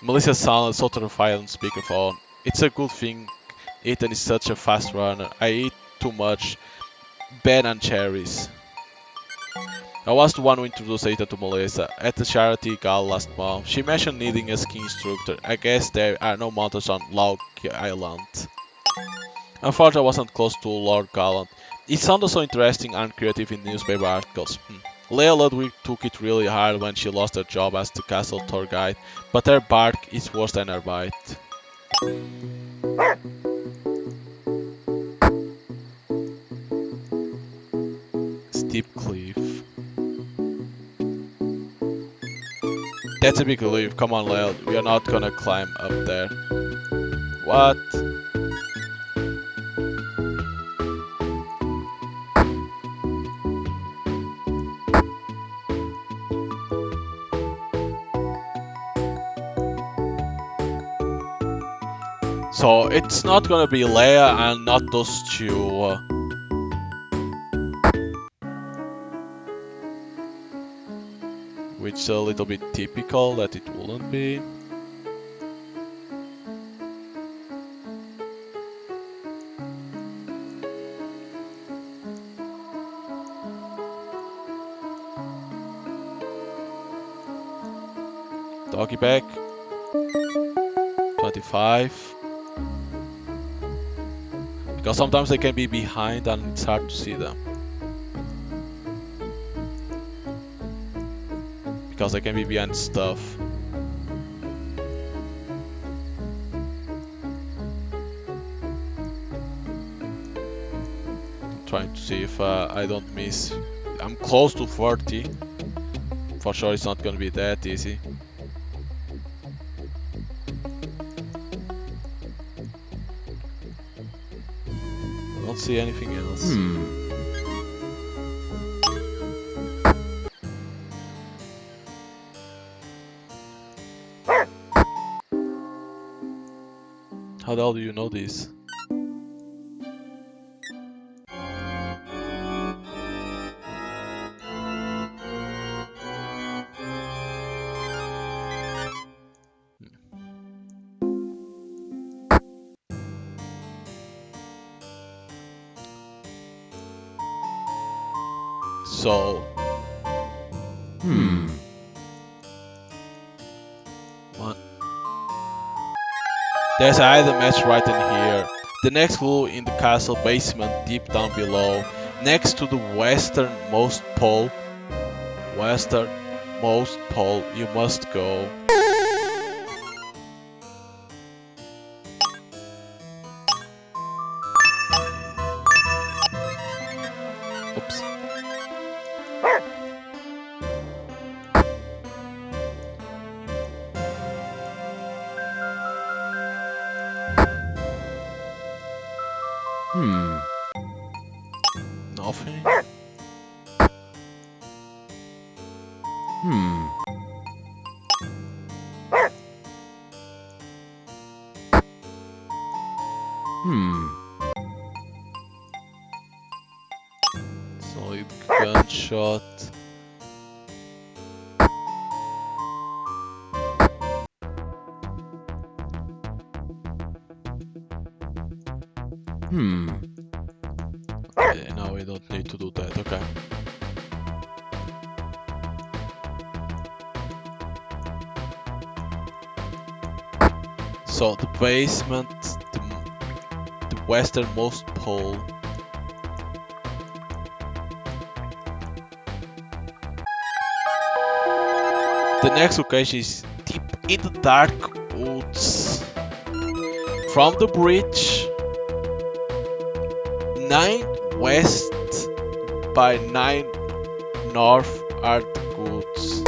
Melissa sounded so terrified on speakerphone. It's a good thing Ethan is such a fast runner. I eat too much Ben and cherries. I was the one who introduced Ethan to Melissa at the charity gala last month. She mentioned needing a ski instructor. I guess there are no mountains on Log Island. Unfortunately, I wasn't close to Lord Gallant. It sounded so interesting and creative in newspaper articles. Leia Ludwig took it really hard when she lost her job as the castle tour guide, but her bark is worse than her bite. Steep cliff. That's a big cliff. Come on, Leia. We are not gonna climb up there. What? So it's not gonna be Leia and not those two. Which is a little bit typical that it wouldn't be. Doggy bag. 25. Because sometimes they can be behind and it's hard to see them. Because they can be behind stuff. I'm trying to see if I don't miss. I'm close to 40. For sure it's not gonna be that easy. I don't see anything else. How the hell do you know this? So... One. There's an item match right in here. The next clue in the castle basement deep down below. Next to the westernmost pole. Westernmost pole you must go. Oops. Nothing. Solid gunshot. Okay, now we don't need to do that, okay. So the basement, the westernmost pole. The next location is deep in the dark woods. From the bridge, 9 west by 9 north are the woods.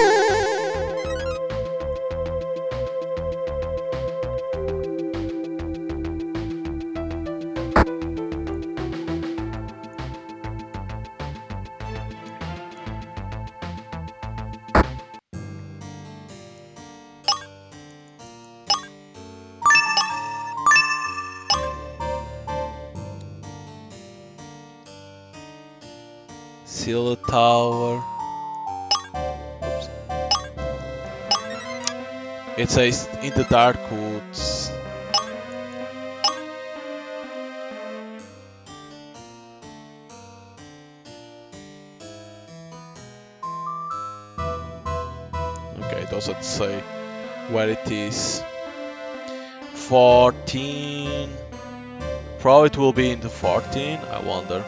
Seal tower. Oops. It says in the dark woods. Okay, it doesn't say where it is. 14. Probably it will be in the 14, I wonder.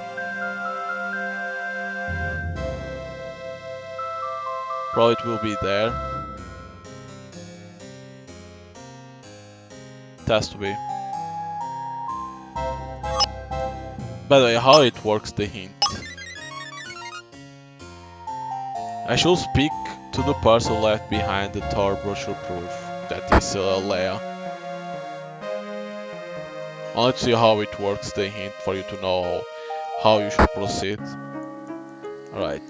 Probably it will be there. It has to be. By the way, how it works, the hint. I should speak to the person left behind the tour brochure proof. That is Leia. Let's see how it works, the hint, for you to know how you should proceed. Alright,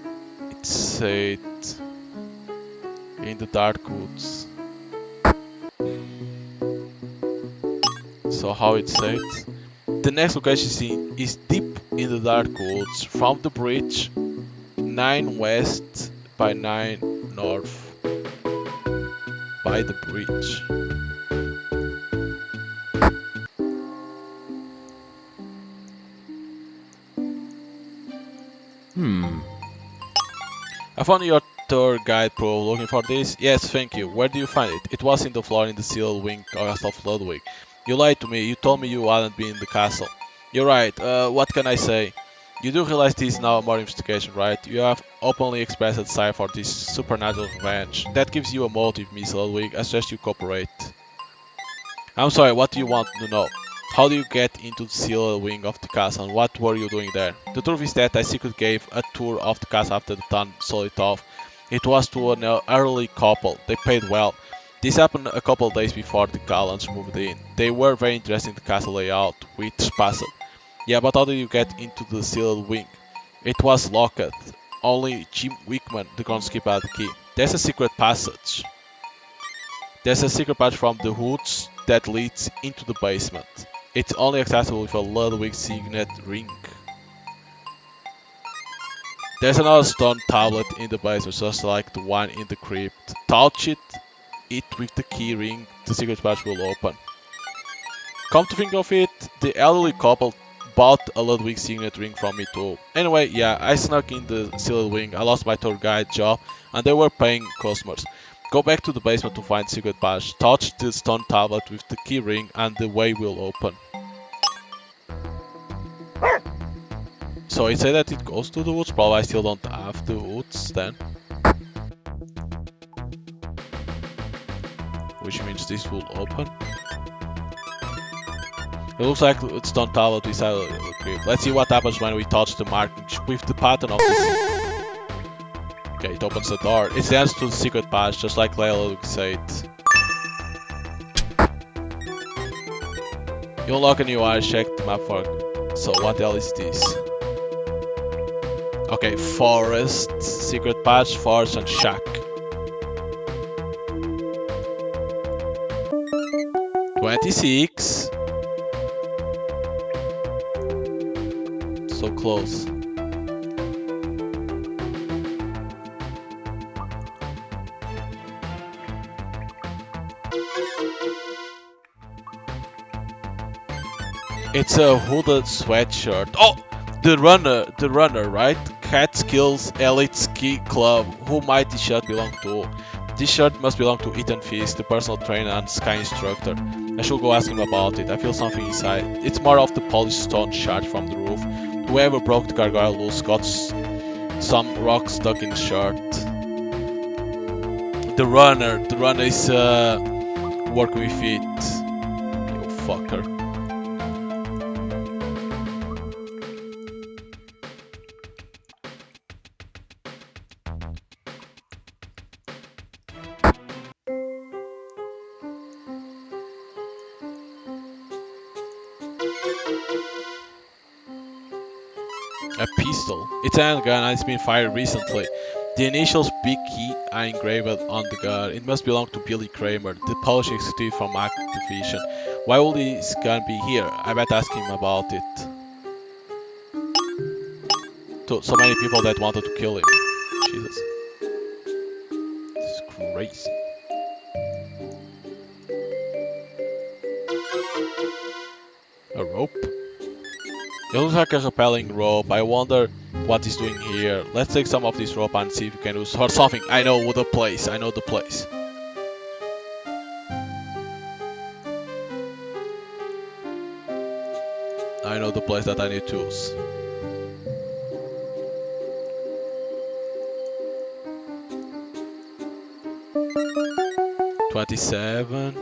it said in the dark woods. So how it said? The next location is deep in the dark woods. From the bridge, 9 west by 9 north. By the bridge. I found your tour guide pro looking for this. Yes, thank you. Where do you find it? It was in the floor in the sealed wing of Ludwig. You lied to me. You told me you hadn't been in the castle. You're right. What can I say? You do realize this is now more investigation, right? You have openly expressed a desire for this supernatural revenge. That gives you a motive, Miss Ludwig. I suggest you cooperate. I'm sorry, what do you want to know? How do you get into the sealed wing of the castle and what were you doing there? The truth is that I secretly gave a tour of the castle after the town sold it off. It was to an elderly couple. They paid well. This happened a couple of days before the Gallants moved in. They were very interested in the castle layout, which passed. Yeah, but how did you get into the sealed wing? It was locked. Only Jim Wickman, the groundskeeper, had the key. There's a secret passage. There's a secret passage from the woods that leads into the basement. It's only accessible with a Ludwig signet ring. There's another stone tablet in the basement, just like the one in the crypt. Touch it with the key ring, the secret passage will open. Come to think of it, the elderly couple bought a Ludwig signet ring from me too. Anyway, yeah, I snuck in the sealed wing, I lost my tour guide job, and they were paying customers. Go back to the basement to find secret passage, touch the stone tablet with the key ring, and the way will open. So it said that it goes to the woods, probably I still don't have the woods then. Which means this will open. It looks like it's stone tablet beside the crypt. Let's see what happens when we touch the marking with the pattern of the sea. Okay, it opens the door. It leads to the secret passage, just like Ludwig said. You unlock a new area, check the map for... So what the hell is this? Okay, forest, secret passage, forest and shack. 26. So close. It's a hooded sweatshirt. Oh, the runner, right? Catskills Elite Ski Club. Who might this shirt belong to? This shirt must belong to Ethan Feast, the personal trainer and sky instructor. I should go ask him about it. I feel something inside. It's more of the polished stone shard from the roof. Whoever broke the gargoyle loose got some rock stuck in the shirt. The runner is working with it. You fucker. A pistol. It's a handgun and it's been fired recently. The initials BK are engraved on the gun. It must belong to Billy Kramer, the Polish executive from Activision. Why would this gun be here? I bet ask him about it. To so many people that wanted to kill him. Jesus. This is crazy. A rope? It looks like a rappelling rope. I wonder what he's doing here. Let's take some of this rope and see if we can use for something. I know the place. I know the place. I know the place that I need to use. $27.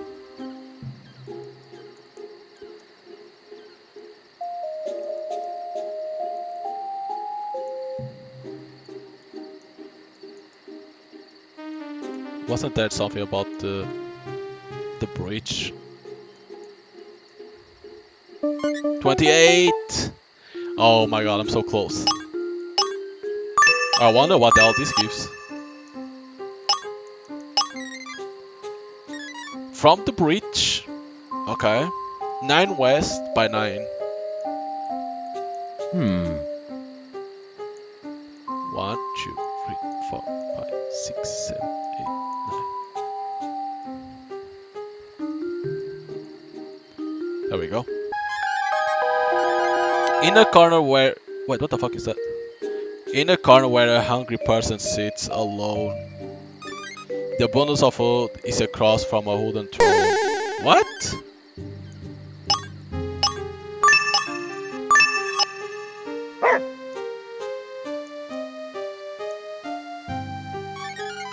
Wasn't there something about the bridge? 28! Oh my god, I'm so close. I wonder what the hell this gives. From the bridge. Okay. 9 west by 9. 1, 2, 3, 4, 5, 6, 7, 8, 9. There we go. In a corner where... Wait, what the fuck is that? In a corner where a hungry person sits alone. The bonus of food is across from a wooden throne. What?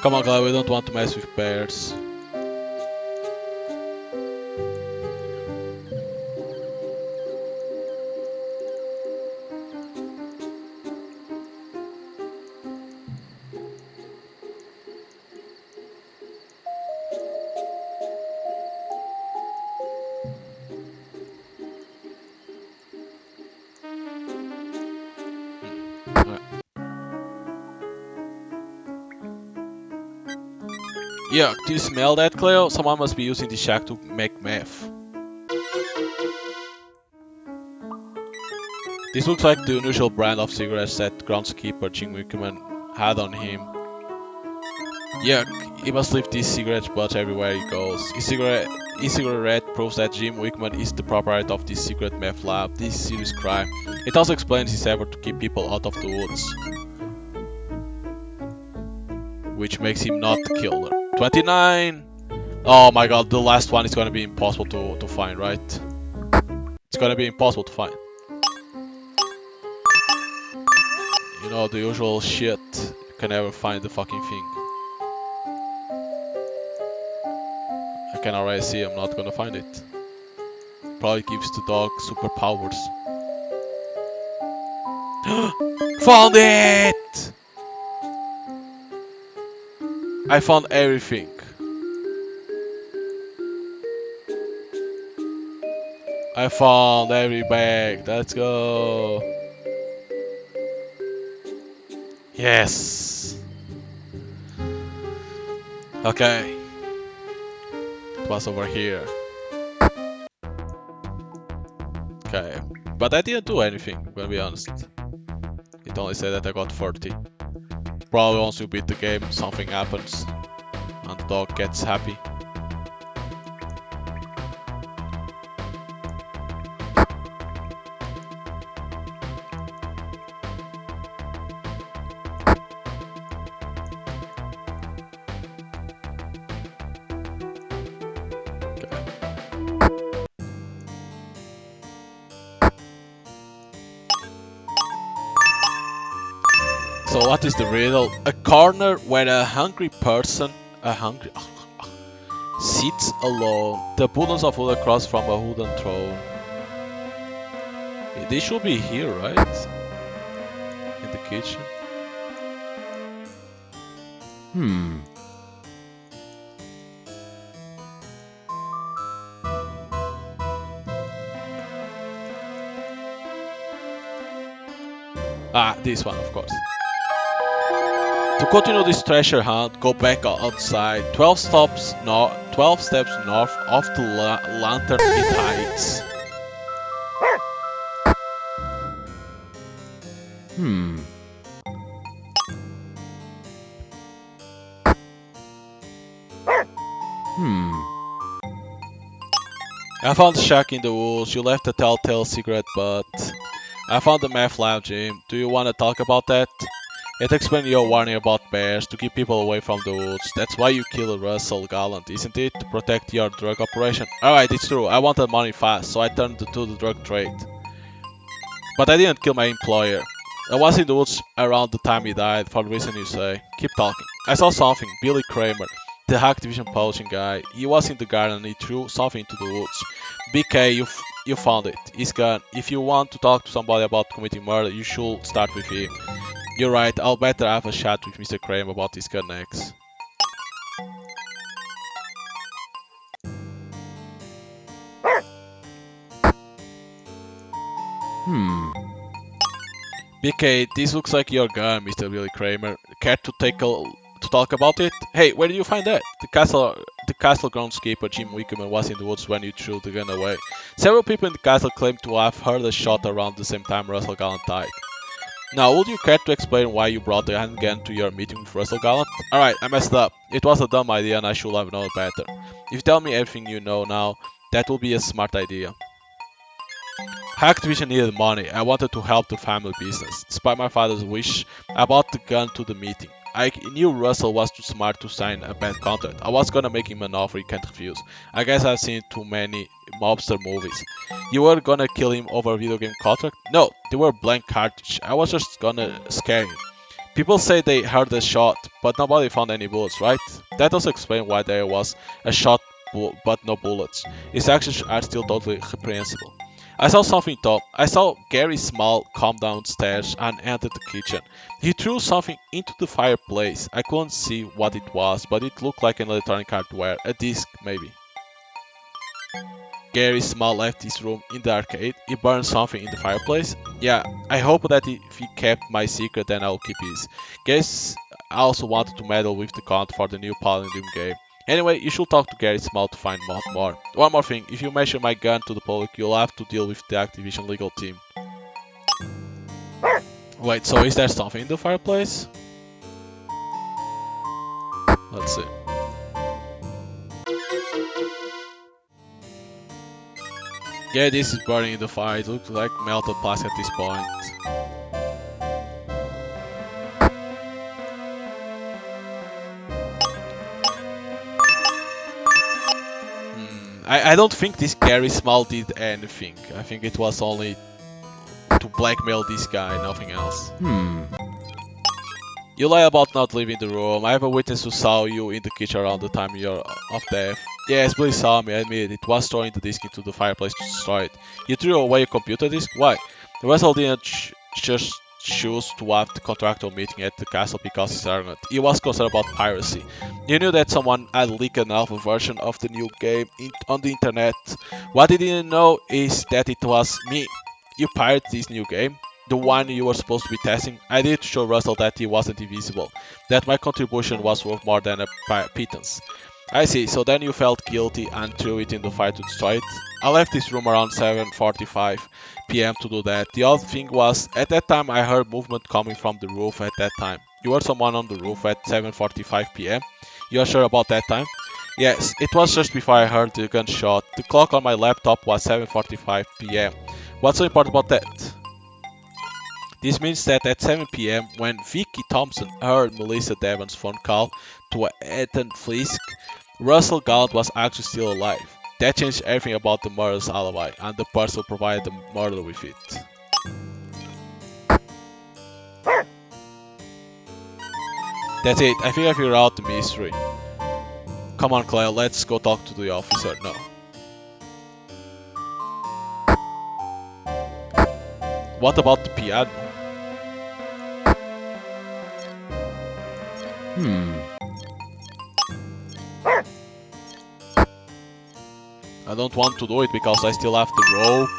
Come on, guys, we don't want to mess with bears. Yuck, do you smell that, Cleo? Someone must be using the shack to make meth. This looks like the unusual brand of cigarettes that groundskeeper Jim Wickman had on him. Yuck, he must leave these cigarette butts everywhere he goes. E-cigarette proves that Jim Wickman is the proprietor of this secret meth lab. This is serious crime. It also explains his effort to keep people out of the woods. Which makes him not the killer. 29! Oh my god, the last one is gonna be impossible to find, right? It's gonna be impossible to find. You know, the usual shit. You can never find the fucking thing. I can already see I'm not gonna find it. Probably gives the dog superpowers. Found it! I found everything. I found every bag. Let's go. Yes. Okay. It was over here. Okay, but I didn't do anything, gonna be honest. It only said that I got 30. Probably once you beat the game, something happens, and the dog gets happy. So what is the riddle? A corner where a hungry person, sits alone. The buttons of wood across from a wooden throne. They should be here, right? In the kitchen. Ah, this one, of course. To continue this treasure hunt, go back outside. 12 steps north of the lantern it hides. I found the shack in the woods. You left a telltale cigarette butt. I found the meth lab, Jim. Do you want to talk about that? It explained your warning about bears to keep people away from the woods. That's why you killed Russell Gallant, isn't it? To protect your drug operation. Alright, it's true. I wanted money fast, so I turned to the drug trade. But I didn't kill my employer. I was in the woods around the time he died, for the reason you say. Keep talking. I saw something. Billy Kramer, the Activision publishing guy. He was in the garden and he threw something into the woods. BK, you found it. He's gone. If you want to talk to somebody about committing murder, you should start with him. You're right, I'll better have a chat with Mr. Kramer about this gun next. BK, this looks like your gun, Mr. Billy Kramer. Care to talk about it? Hey, where did you find that? The castle groundskeeper Jim Wickerman was in the woods when you threw the gun away. Several people in the castle claim to have heard a shot around the same time Russell Gallant died. Now, would you care to explain why you brought the handgun to your meeting with Russell Gallant? Alright, I messed up. It was a dumb idea and I should have known better. If you tell me everything you know now, that will be a smart idea. Activision needed money. I wanted to help the family business. Despite my father's wish, I bought the gun to the meeting. I knew Russell was too smart to sign a bad contract. I was gonna make him an offer he can't refuse. I guess I've seen too many mobster movies. You were gonna kill him over a video game contract? No, they were blank cartridge. I was just gonna scare him. People say they heard a shot, but nobody found any bullets, right? That does explain why there was a shot but no bullets. His actions are still totally reprehensible. I saw something top. I saw Gary Small come downstairs and enter the kitchen. He threw something into the fireplace. I couldn't see what it was, but it looked like an electronic hardware, a disc maybe. Gary Small left his room in the arcade. He burned something in the fireplace. Yeah, I hope that if he kept my secret, then I'll keep his. Guess I also wanted to meddle with the count for the new Paladin game. Anyway, you should talk to Gary Small to find out more. One more thing, if you mention my gun to the public, you'll have to deal with the Activision legal team. Wait, so is there something in the fireplace? Let's see. Yeah, this is burning in the fire. It looks like melted plastic at this point. I don't think this Gary Small did anything. I think it was only to blackmail this guy, nothing else. You lie about not leaving the room. I have a witness who saw you in the kitchen around the time of death. Yes, Billy saw me, I admit it. Was throwing the disc into the fireplace to destroy it. You threw away a computer disc? Why? Russell didn't just choose to have the contractual meeting at the castle because he's arrogant. He was concerned about piracy. You knew that someone had leaked an alpha version of the new game on the internet. What he didn't know is that it was me. You pirated this new game? The one you were supposed to be testing? I did show Russell that he wasn't invisible, that my contribution was worth more than a pittance. I see, so then you felt guilty and threw it in the fire to destroy it. I left this room around 7:45 p.m. to do that. The other thing was, at that time I heard movement coming from the roof at that time. You heard someone on the roof at 7:45 p.m.? You are sure about that time? Yes, it was just before I heard the gunshot. The clock on my laptop was 7:45 p.m. What's so important about that? This means that at 7 p.m., when Vicky Thompson heard Melissa Devon's phone call to Ethan Flisk, Russell Gallant was actually still alive. That changed everything about the murder's alibi, and the person who provided the murder with it. That's it, I think I figured out the mystery. Come on, Claire, let's go talk to the officer. No. What about the piano? I don't want to do it because I still have the rope.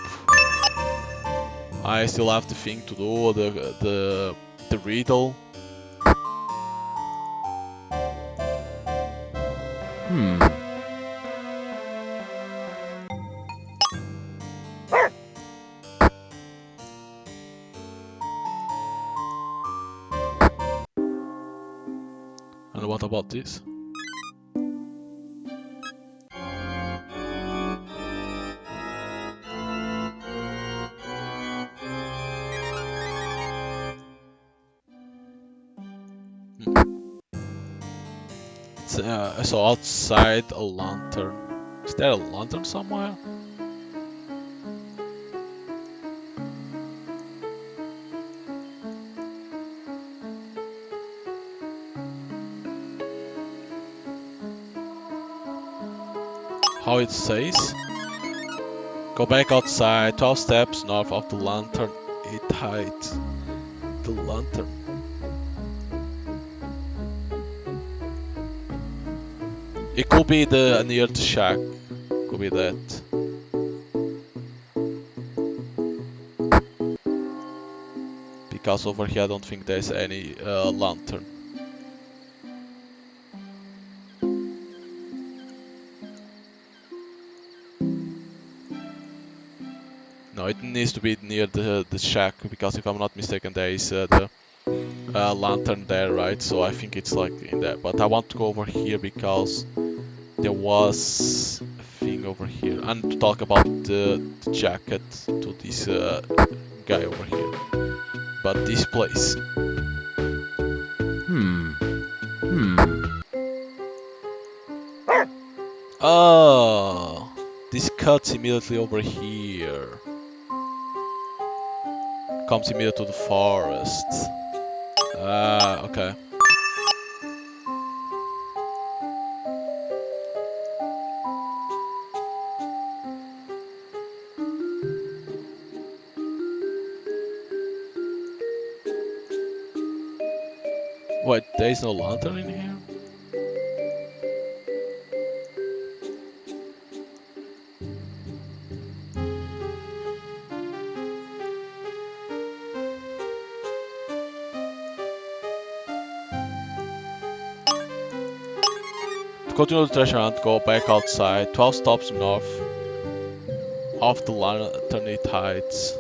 I still have the thing to do, the riddle. And what about this? So outside a lantern. Is there a lantern somewhere? How it says? Go back outside, 12 steps north of the lantern. It hides the lantern. It could be the near the shack. Could be that. Because over here I don't think there's any lantern. No, it needs to be near the shack, because if I'm not mistaken there is the lantern there, right? So I think it's like in there. But I want to go over here because there was a thing over here. And to talk about the jacket to this guy over here. But this place. Oh, this cuts immediately over here. Comes immediately to the forest. Ah, okay. Wait, there is no lantern in here? Continue the treasure hunt, go back outside, 12 stops north of the lantern it hides.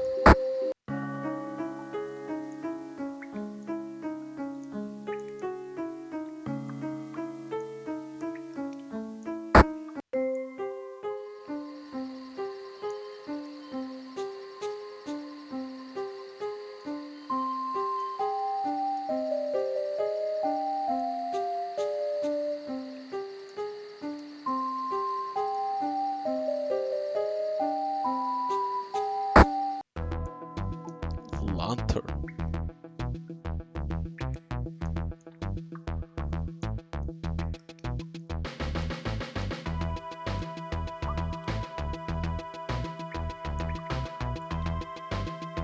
Lantern.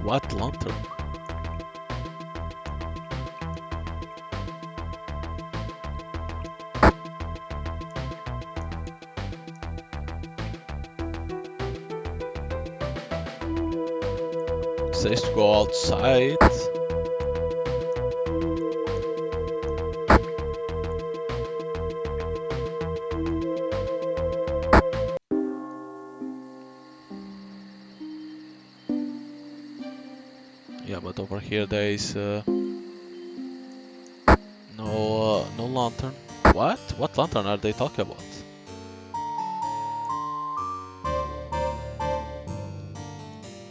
What lantern? Says to go outside. Yeah, but over here there is no lantern. What? What lantern are they talking about?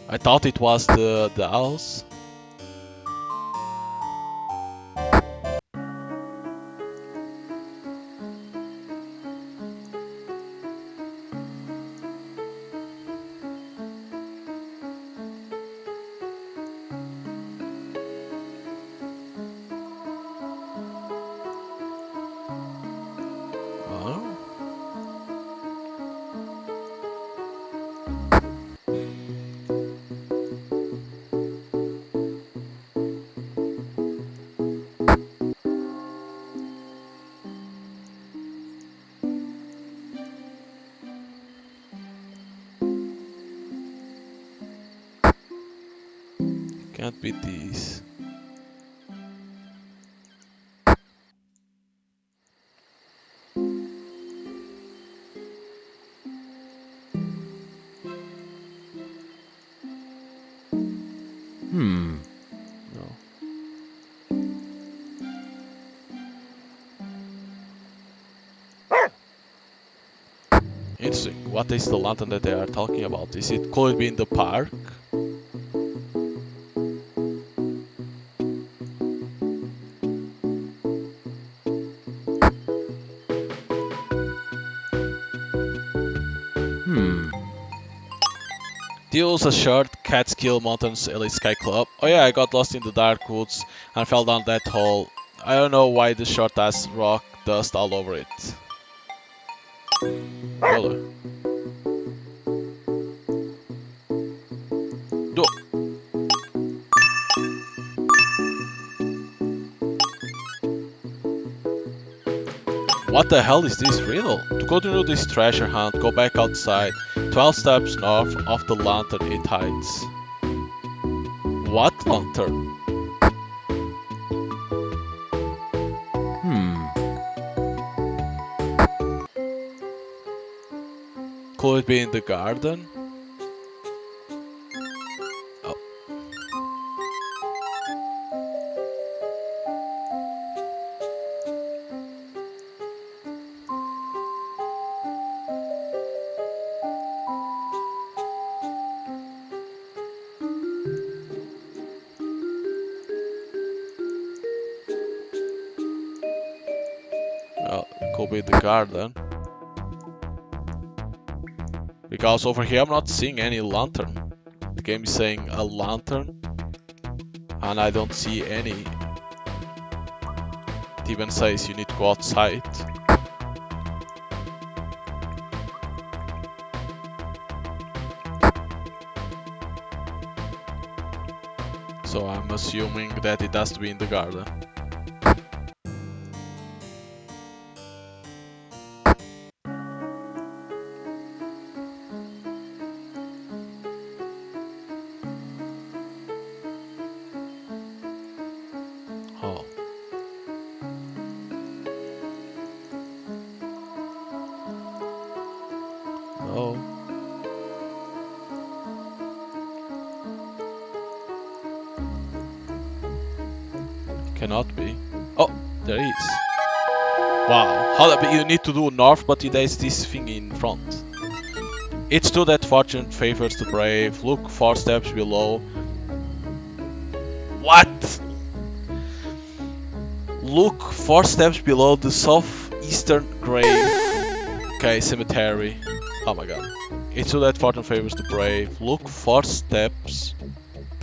I thought it was the house. Oh. Can't be these. No. Interesting. What is the lantern that they are talking about? Is it could it be in the park? Deals a short Catskill Mountains Elite Sky Club. Oh yeah, I got lost in the dark woods and fell down that hole. I don't know why the short ass rock dust all over it. Really? Do What the hell is this riddle? To continue this treasure hunt, go back outside, 12 steps north of the lantern it hides. What lantern? Could it be in the garden? Oh. Well, it could be the garden. Because over here I'm not seeing any lantern. The game is saying a lantern. And I don't see any. It even says you need to go outside. So I'm assuming that it has to be in the garden. Oh. No. Cannot be. Oh, there is. Wow. How you need to do north, but there's this thing in front. It's true that fortune favors the brave. Look 4 steps below. What? Look 4 steps below the southeastern grave. Okay, cemetery. Oh my god. It's true that fortune favors the brave. Look 4 steps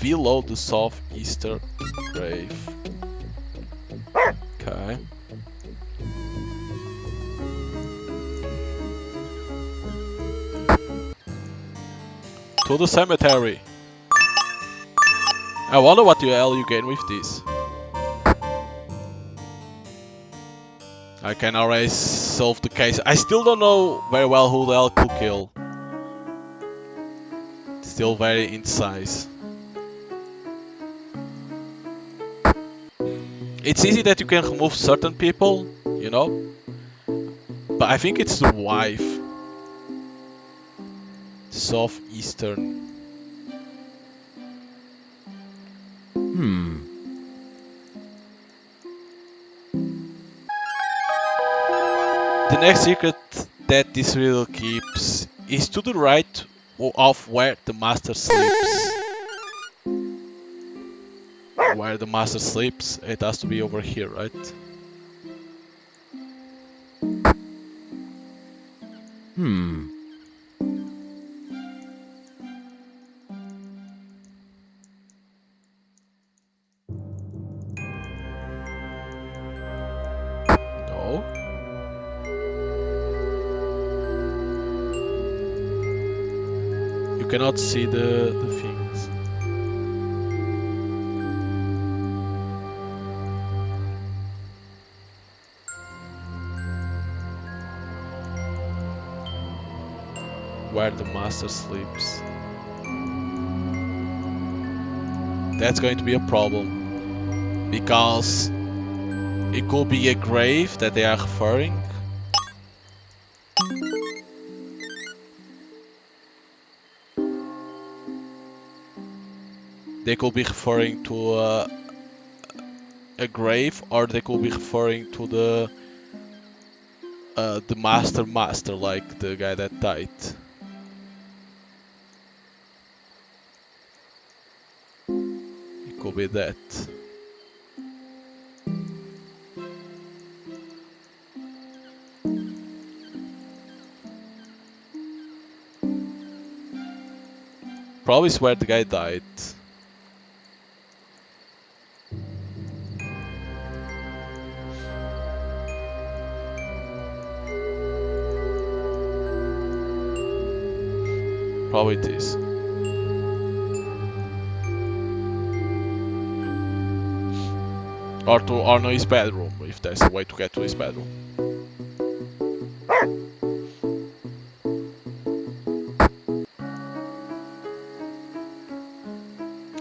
below the southeastern grave. Okay. To the cemetery. I wonder what the hell you gain with this. I can already solve the case. I still don't know very well who the hell could kill. Still very indecisive. It's easy that you can remove certain people, you know? But I think it's the wife. Southeastern. The next secret that this riddle keeps is to the right of where the master sleeps. Where the master sleeps, it has to be over here, right? No. You cannot see the things. Where the master sleeps. That's going to be a problem, because it could be a grave that they are referring. They could be referring to a grave, or they could be referring to the master, like the guy that died. It could be that. Probably is where the guy died. Probably it is. Or no, his bedroom, if there's a way to get to his bedroom.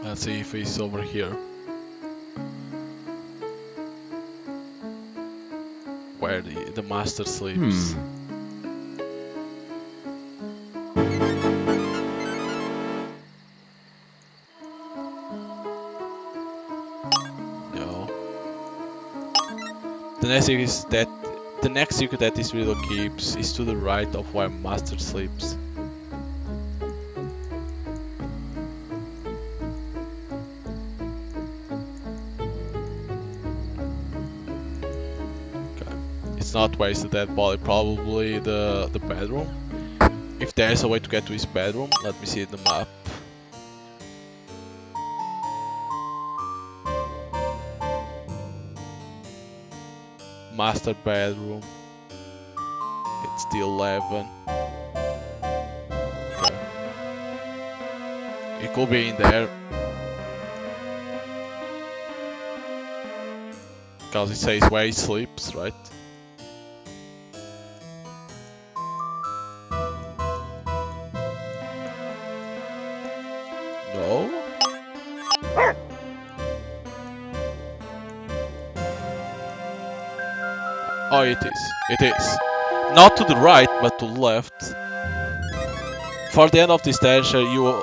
Let's see if he's over here. Where the master sleeps. No. The next secret that this riddle keeps is to the right of where master sleeps. It's not where is the dead body, probably the bedroom. If there is a way to get to his bedroom, let me see the map. Master bedroom. It's the 11. Okay. It could be in there. Because it says where he sleeps, right? No? Oh, it is. It is. Not to the right, but to the left. For the end of this adventure, you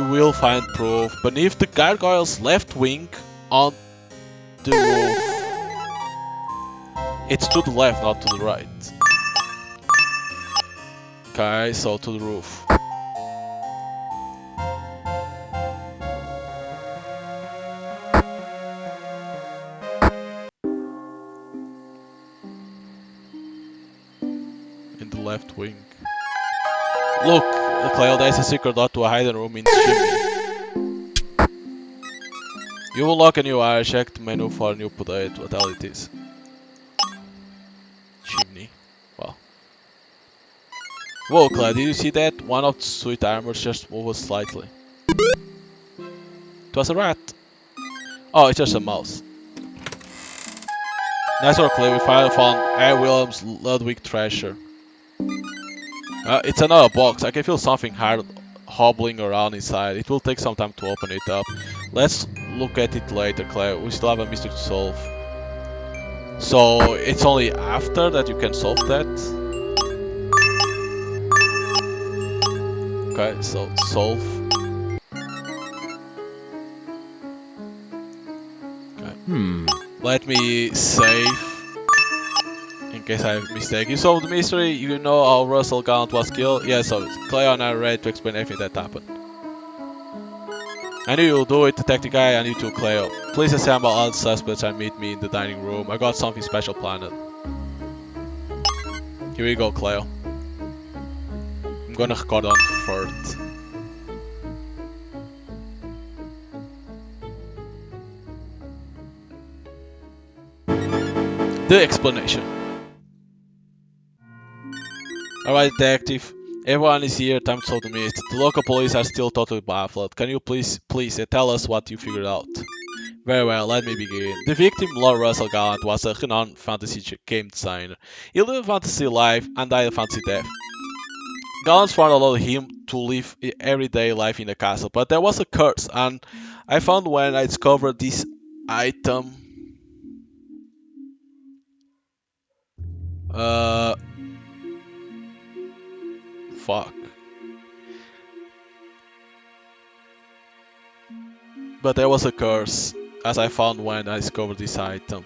will find proof beneath the gargoyle's left wing on the roof. It's to the left, not to the right. Okay, so to the roof. In the left wing. Look, Cleo, there's a secret door to a hidden room in the chimney. You will lock a new eye, check the menu for a new update, what hell it is. Chimney. Wow. Whoa, Cleo, did you see that? One of the suit armors just moved slightly. It was a rat. Oh, it's just a mouse. Nice work, Cleo, we finally found A. Williams' Ludwig treasure. It's another box. I can feel something hard hobbling around inside. It will take some time to open it up. Let's look at it later, Claire. We still have a mystery to solve. So it's only after that you can solve that. Okay, so solve. Let me save. In case I mistake. You solved the mystery, you know how Russell Gallant was killed? Yes, so Cleo and I are ready to explain everything that happened. I knew you'll do it, Detective Guy, and you too, Cleo. Please assemble all the suspects and meet me in the dining room. I got something special planned. Here we go, Cleo. I'm gonna record on first. The explanation. Alright, detective. Everyone is here, time to solve the mystery. The local police are still totally baffled. Can you please tell us what you figured out? Very well, let me begin. The victim, Lord Russell Gallant, was a renowned fantasy game designer. He lived a fantasy life and died a fantasy death. Gallant's father allowed him to live everyday life in the castle, but there was a curse, and I found when I discovered this item. Fuck. But there was a curse, as I found when I discovered this item.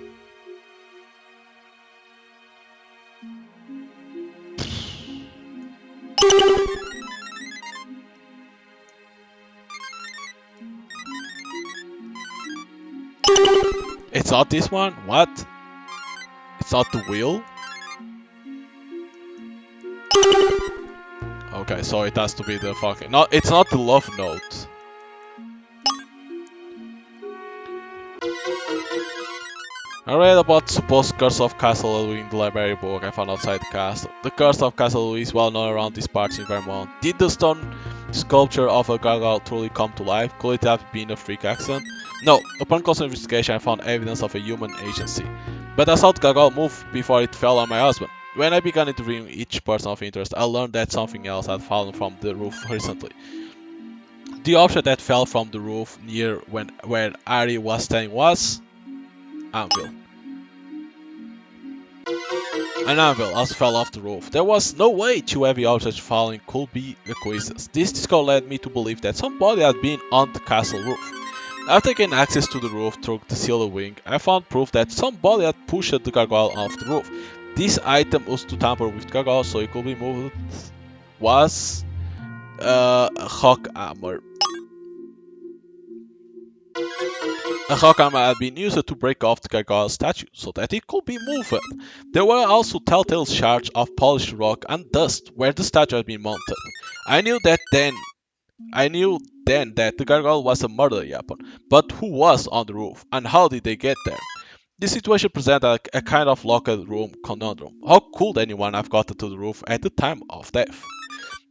It's not this one? What? It's not the wheel? Okay, so it has to be the fucking... No, it's not the love note. I read about the supposed curse of Castle Louis in the library book I found outside the castle. The curse of Castle Louis is well known around these parts in Vermont. Did the stone sculpture of a gargoyle truly come to life? Could it have been a freak accident? No. Upon closer investigation I found evidence of a human agency. But I saw the gargoyle move before it fell on my husband. When I began interviewing each person of interest, I learned that something else had fallen from the roof recently. The object that fell from the roof near where Ari was standing was... anvil. An anvil also fell off the roof. There was no way two heavy objects falling could be a coincidence. This discovery led me to believe that somebody had been on the castle roof. After gaining access to the roof through the sealed wing, I found proof that somebody had pushed the gargoyle off the roof. This item used to tamper with the gargoyle so it could be moved was a rock hammer. A rock hammer had been used to break off the gargoyle statue so that it could be moved. There were also telltale shards of polished rock and dust where the statue had been mounted. I knew then that the gargoyle was a murder weapon, but who was on the roof and how did they get there? This situation presented a kind of locked room conundrum. How could anyone have gotten to the roof at the time of death?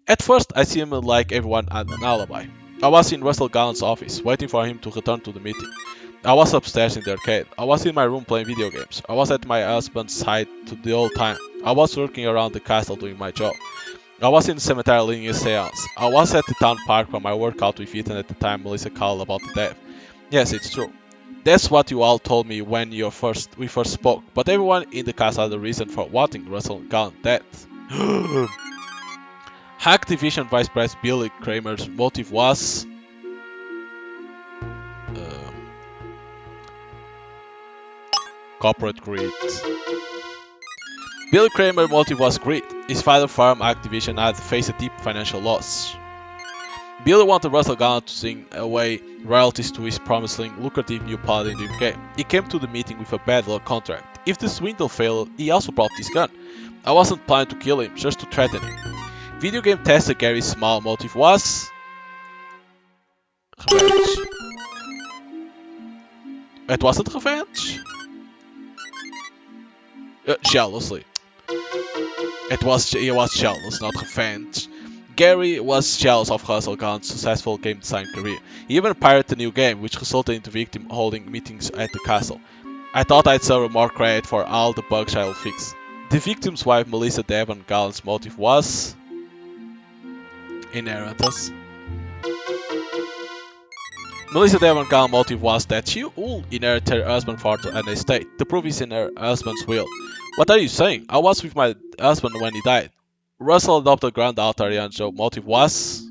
At first, I seemed like everyone had an alibi. I was in Russell Gallant's office, waiting for him to return to the meeting. I was upstairs in the arcade. I was in my room playing video games. I was at my husband's side the whole time. I was working around the castle doing my job. I was in the cemetery leading a seance. I was at the town park for my workout with Ethan at the time Melissa called about the death. Yes, it's true. That's what you all told me when we first spoke, but everyone in the castle had a reason for wanting Russell Gallant dead. Activision Vice President Billy Kramer's motive was... corporate greed. Billy Kramer's motive was greed. His father firm Activision had faced a deep financial loss. Billy wanted Russell Gallant to sing away royalties to his promising lucrative new paladin dream game. He came to the meeting with a bad luck contract. If the swindle failed, he also brought his gun. I wasn't planning to kill him, just to threaten him. Video game tester Gary's small motive was... revenge. It wasn't revenge? Jealousy. He was jealous, not revenge. Gary was jealous of Russell Gallant's successful game design career. He even pirated a new game, which resulted in the victim holding meetings at the castle. I thought I'd serve more credit for all the bugs I'll fix. The victim's wife, Melissa Devon Gallant's motive was... inheritance. Melissa Devon Gallant's motive was that she would inherit her husband for an estate. The proof is in her husband's will. What are you saying? I was with my husband when he died. Russell adopted granddaughter and so motive was...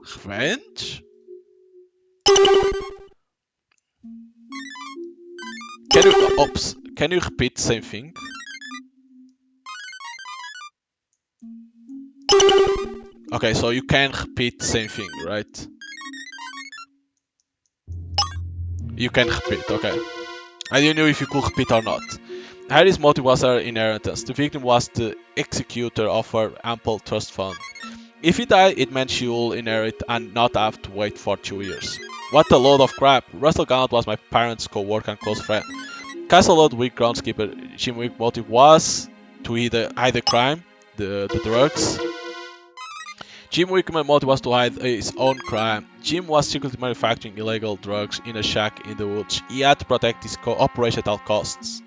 revenge? Can you, oops, can you repeat the same thing? Okay, so you can repeat the same thing, right? You can repeat, okay. I didn't know if you could repeat or not. Harry's motive was her inheritance. The victim was the executor of her ample trust fund. If he died, it meant she would inherit and not have to wait for 2 years. What a load of crap. Russell Gallant was my parents' co-worker and close friend. Castle Ludwig groundskeeper Jim Wick's motive was to either hide the crime, the drugs. Jim Wickman's motive was to hide his own crime. Jim was secretly manufacturing illegal drugs in a shack in the woods. He had to protect his operation at all costs.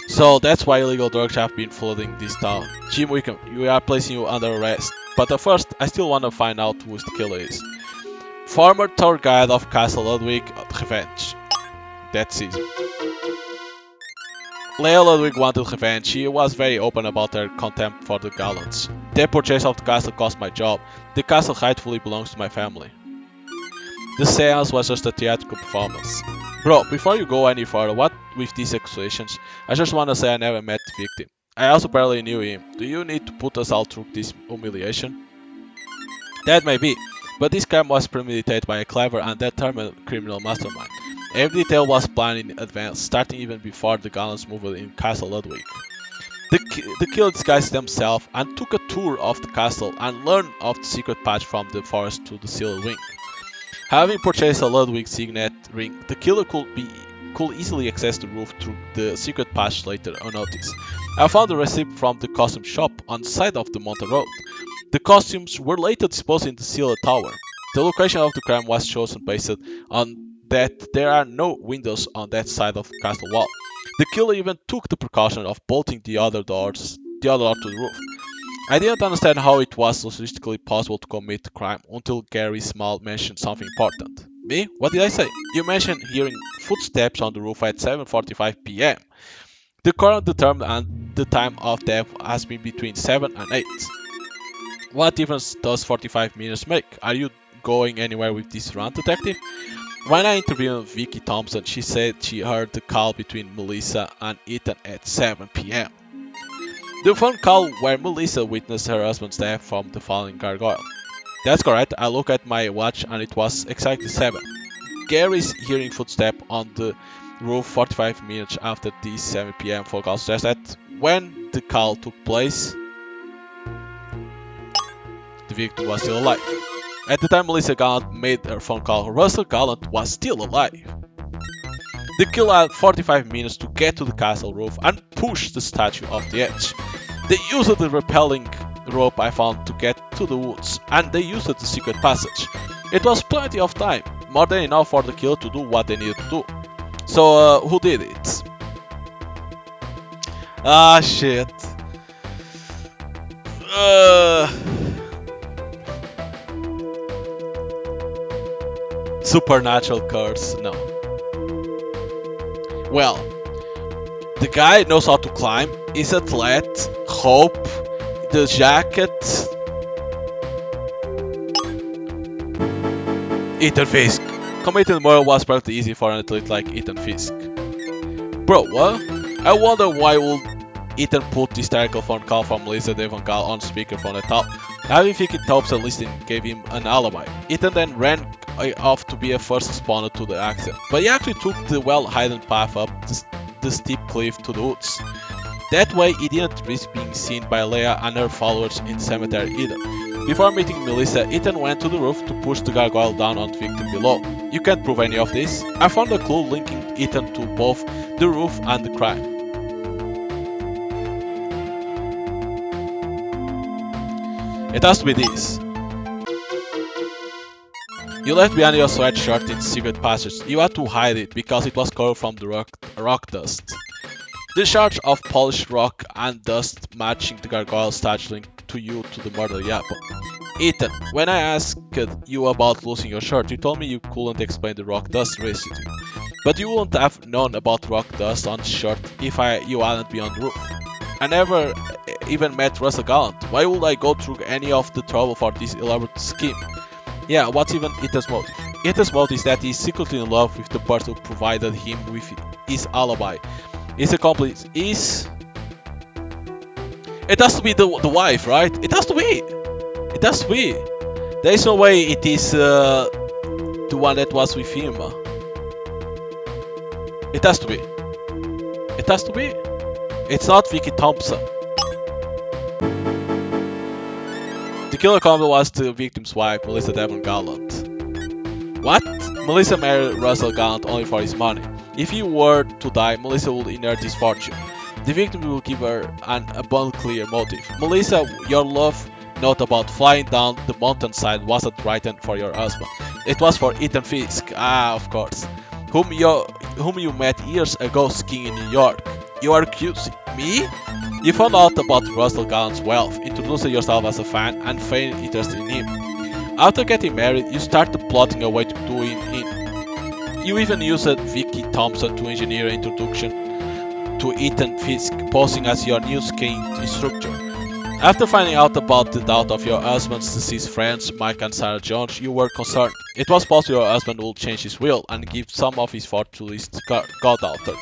So that's why illegal drugs have been flooding this town. Jim Wickham, we are placing you under arrest. But at first, I still want to find out who the killer is. Former tour guide of Castle Ludwig, revenge. That's easy. Leia Ludwig wanted revenge. She was very open about her contempt for the Gallants. The purchase of the castle cost my job. The castle rightfully belongs to my family. The seance was just a theatrical performance. Bro, before you go any further, what with these accusations? I just want to say I never met the victim. I also barely knew him. Do you need to put us all through this humiliation? That may be, but this crime was premeditated by a clever and determined criminal mastermind. Every detail was planned in advance, starting even before the Gallants moved in Castle Ludwig. The killer disguised themselves and took a tour of the castle and learned of the secret path from the forest to the sealed wing. Having purchased a Ludwig signet ring, the killer could easily access the roof through the secret path later unnoticed. I found a receipt from the costume shop on the side of the mountain road. The costumes were later disposed in the sealed tower. The location of the crime was chosen based on that there are no windows on that side of the castle wall. The killer even took the precaution of bolting the other door to the roof. I didn't understand how it was logistically possible to commit the crime until Gary Small mentioned something important. Me? What did I say? You mentioned hearing footsteps on the roof at 7:45 p.m. The coroner determined the time of death has been between 7 and 8. What difference does 45 minutes make? Are you going anywhere with this run, detective? When I interviewed Vicky Thompson, she said she heard the call between Melissa and Ethan at 7 p.m. The phone call where Melissa witnessed her husband's death from the falling gargoyle. That's correct, I looked at my watch and it was exactly 7. Gary's hearing footsteps on the roof 45 minutes after the 7 p.m. phone call suggests that when the call took place, the victim was still alive. At the time Melissa Gallant made her phone call, Russell Gallant was still alive. The killer had 45 minutes to get to the castle roof and push the statue off the edge. They used the rappelling rope I found to get to the woods, and they used the secret passage. It was plenty of time, more than enough for the killer to do what they needed to do. So, who did it? Ah, shit. Supernatural curse, no. Well, the guy knows how to climb, is athlete, hope, the jacket. Ethan Fisk. Committing murder was pretty easy for an athlete like Ethan Fisk. Bro, what? I wonder why would Ethan put the hysterical phone call from Melissa Devangal on speakerphone at all. I think it helps at least it gave him an alibi. Ethan then ran off to be a first responder to the accident, but he actually took the well-hidden path up the steep cliff to the woods. That way he didn't risk being seen by Leia and her followers in the cemetery either. Before meeting Melissa, Ethan went to the roof to push the gargoyle down on the victim below. You can't prove any of this. I found a clue linking Ethan to both the roof and the crime. It has to be this. You left behind your sweatshirt in the secret passage. You had to hide it because it was covered from the rock dust. The charge of polished rock and dust matching the gargoyle statue linked to you to the murder happened. Ethan, when I asked you about losing your shirt, you told me you couldn't explain the rock dust residue. But you wouldn't have known about rock dust on the shirt if you hadn't been on the roof. I never even met Russell Gallant. Why would I go through any of the trouble for this elaborate scheme? Yeah, what's even Ethan's motive? Ethan's motive is that he's secretly in love with the person who provided him with his alibi. His accomplice is... It has to be the wife, right? It has to be! It has to be! There is no way it is the one that was with him. It has to be. It has to be. It's not Vicky Thompson. The killer accomplice was the victim's wife, Melissa Devon Gallant. What? Melissa married Russell Gallant only for his money. If he were to die, Melissa would inherit his fortune. The victim will give her an abundantly clear motive. Melissa, your love note about flying down the mountainside wasn't written for your husband. It was for Ethan Fisk, of course, whom you met years ago skiing in New York. You are accusing me? You found out about Russell Gallant's wealth, introduced yourself as a fan, and feigned interest in him. After getting married, you started plotting a way to do him in. You even used Vicky Thompson to engineer an introduction to Ethan Fisk, posing as your new skiing instructor. After finding out about the doubt of your husband's deceased friends, Mike and Sarah Jones, you were concerned. It was possible your husband would change his will and give some of his fortune to his goddaughter.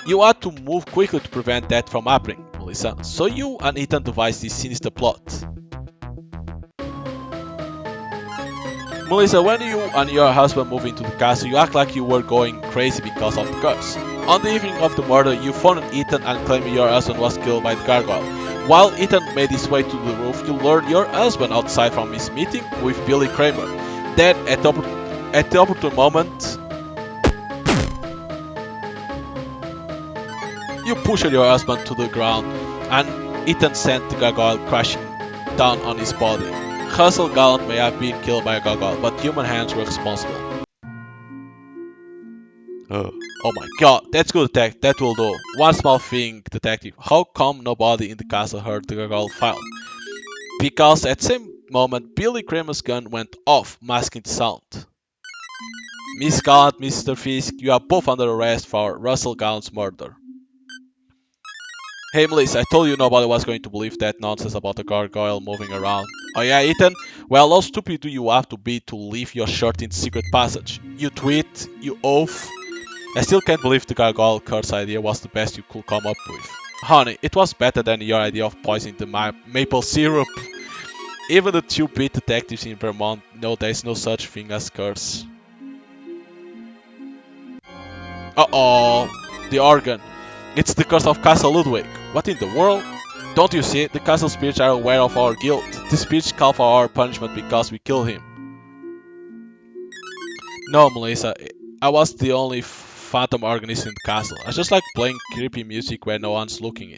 You had to move quickly to prevent that from happening, Melissa, so you and Ethan devised this sinister plot. Melissa, when you and your husband moved into the castle, you act like you were going crazy because of the curse. On the evening of the murder, you phoned Ethan and claimed your husband was killed by the gargoyle. While Ethan made his way to the roof, you lured your husband outside from his meeting with Billy Kramer. Then, at the opportune moment, you pushed your husband to the ground, and Ethan sent the gargoyle crashing down on his body. Russell Gallant may have been killed by a gargoyle, but human hands were responsible. Oh my god, that's good, detective. That will do. One small thing, detective. How come nobody in the castle heard the gargoyle file? Because at the same moment, Billy Kramer's gun went off, masking the sound. Miss Gallant, Mr. Fisk, you are both under arrest for Russell Gallant's murder. Hey Melissa, I told you nobody was going to believe that nonsense about the gargoyle moving around. Oh yeah, Ethan? Well, how stupid do you have to be to leave your shirt in the secret passage? You tweet, you oath. I still can't believe the gargoyle curse idea was the best you could come up with. Honey, it was better than your idea of poisoning the maple syrup. Even the 2-bit detectives in Vermont know there is no such thing as curse. Uh-oh, the organ. It's the curse of Castle Ludwig. What in the world? Don't you see? The castle spirits are aware of our guilt. The spirits call for our punishment because we killed him. No, Melissa, I was the only phantom organist in the castle. I just like playing creepy music when no one's looking.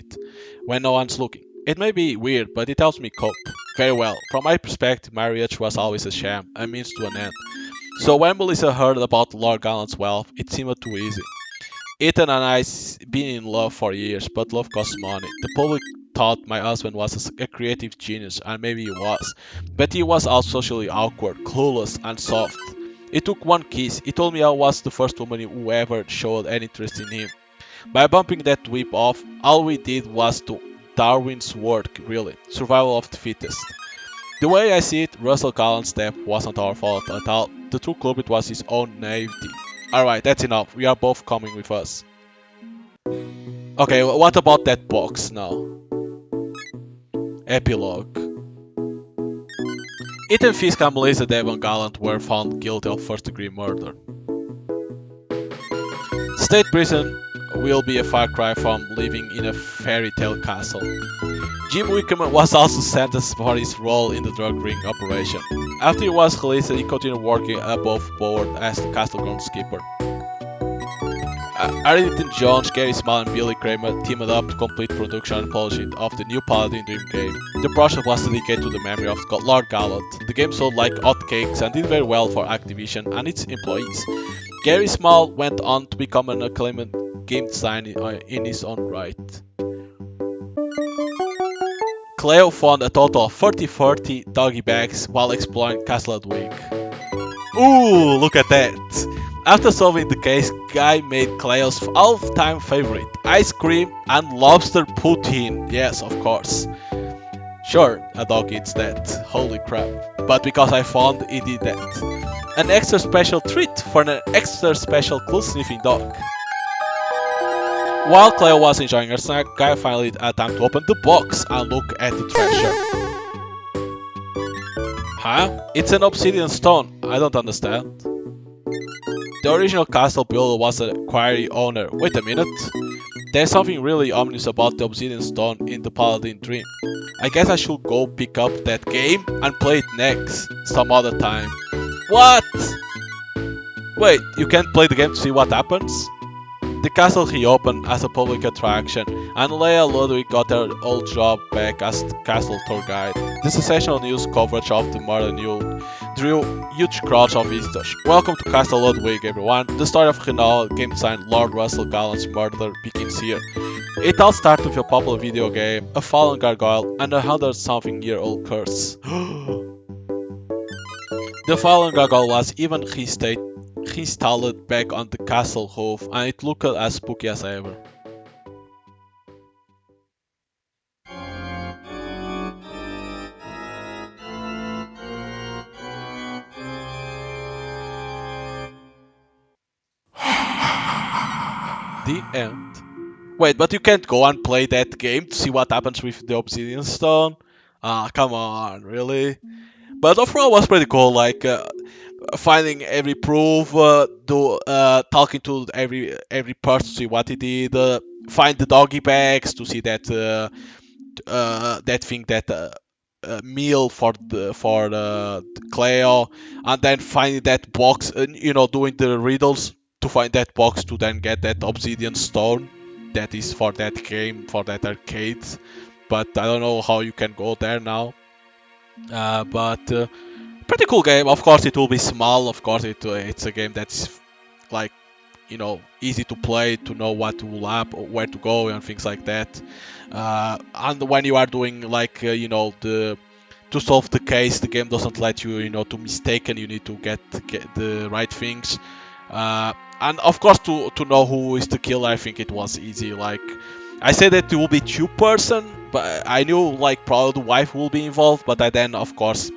It may be weird, but it helps me cope. Very well. From my perspective, marriage was always a sham, a means to an end. So when Melissa heard about Lord Gallant's wealth, it seemed too easy. Ethan and I been in love for years, but love costs money. The public thought my husband was a creative genius, and maybe he was. But he was also socially awkward, clueless, and soft. It took one kiss. He told me I was the first woman who ever showed any interest in him. By bumping that whip off, all we did was to Darwin's work, really. Survival of the fittest. The way I see it, Russell Gallant's death wasn't our fault at all. The true culprit was his own naivety. Alright, that's enough. We are both coming with us. Okay, what about that box now? Epilogue. Ethan Fisk and Melissa Devon Gallant were found guilty of first-degree murder. State prison will be a far cry from living in a fairy tale castle. Jim Wickham was also sentenced for his role in the drug ring operation. After he was released, he continued working above board as the castle groundskeeper. Arlington Jones, Gary Small, and Billy Kramer teamed up to complete production and polishing of the new Paladin Dream game. The project was dedicated to the memory of Lord Gallant. The game sold like hotcakes and did very well for Activision and its employees. Gary Small went on to become an acclaimed game designer in his own right. Cleo found a total of 30 doggy bags while exploring Castle Ludwig. Ooh, look at that! After solving the case, Guy made Cleo's all-time favorite, ice cream and lobster poutine. Yes, of course. Sure, a dog eats that. Holy crap. But because I found he did that. An extra special treat for an extra special clue-sniffing dog. While Cleo was enjoying her snack, Guy finally had time to open the box and look at the treasure. Huh? It's an obsidian stone. I don't understand. The original castle builder was a quarry owner. Wait a minute. There's something really ominous about the obsidian stone in the Paladin Dream. I guess I should go pick up that game and play it next, some other time. What? Wait, you can't play the game to see what happens? The castle reopened as a public attraction, and Leia Ludwig got her old job back as the castle tour guide. The sensational news coverage of the murder drew huge crowds of visitors. Welcome to Castle Ludwig, everyone. The story of renowned game designer Lord Russell Gallant's murder begins here. It all started with a popular video game, a fallen gargoyle, and a 100-something-year-old curse. The fallen gargoyle was even installed back on the castle roof, and it looked as spooky as ever. The end. Wait, but you can't go and play that game to see what happens with the obsidian stone? Ah, come on, really? But overall, it was pretty cool. Like finding every proof, talking to every person to see what he did, find the doggy bags to see that thing that meal for Cleo, and then finding that box, doing the riddles to find that box to then get that obsidian stone that is for that game, for that arcade. But I don't know how you can go there now. But pretty cool game. Of course, it will be small. Of course, it's a game that's like easy to play, to know what to lap, where to go, and things like that. And when you are doing like the to solve the case, the game doesn't let you to mistake, and you need to get the right things. And of course, to know who is the killer, I think it was easy. Like I said that it will be two person, but I knew like probably the wife will be involved. But I then of course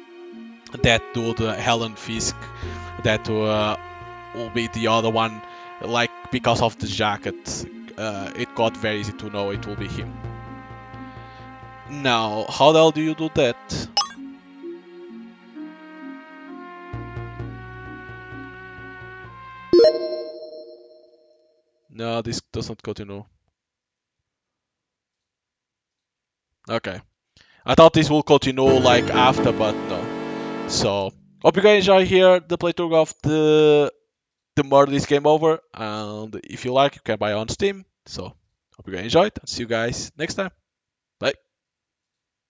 that dude Helen Fisk, that will be the other one. Like because of the jacket, it got very easy to know it will be him. Now, how the hell do you do that? No, this doesn't continue. Okay. I thought this will continue like after, but no. So, hope you guys enjoy here the playthrough of the murder this game over. And if you like, you can buy it on Steam. So, hope you guys enjoyed. And see you guys next time. Bye.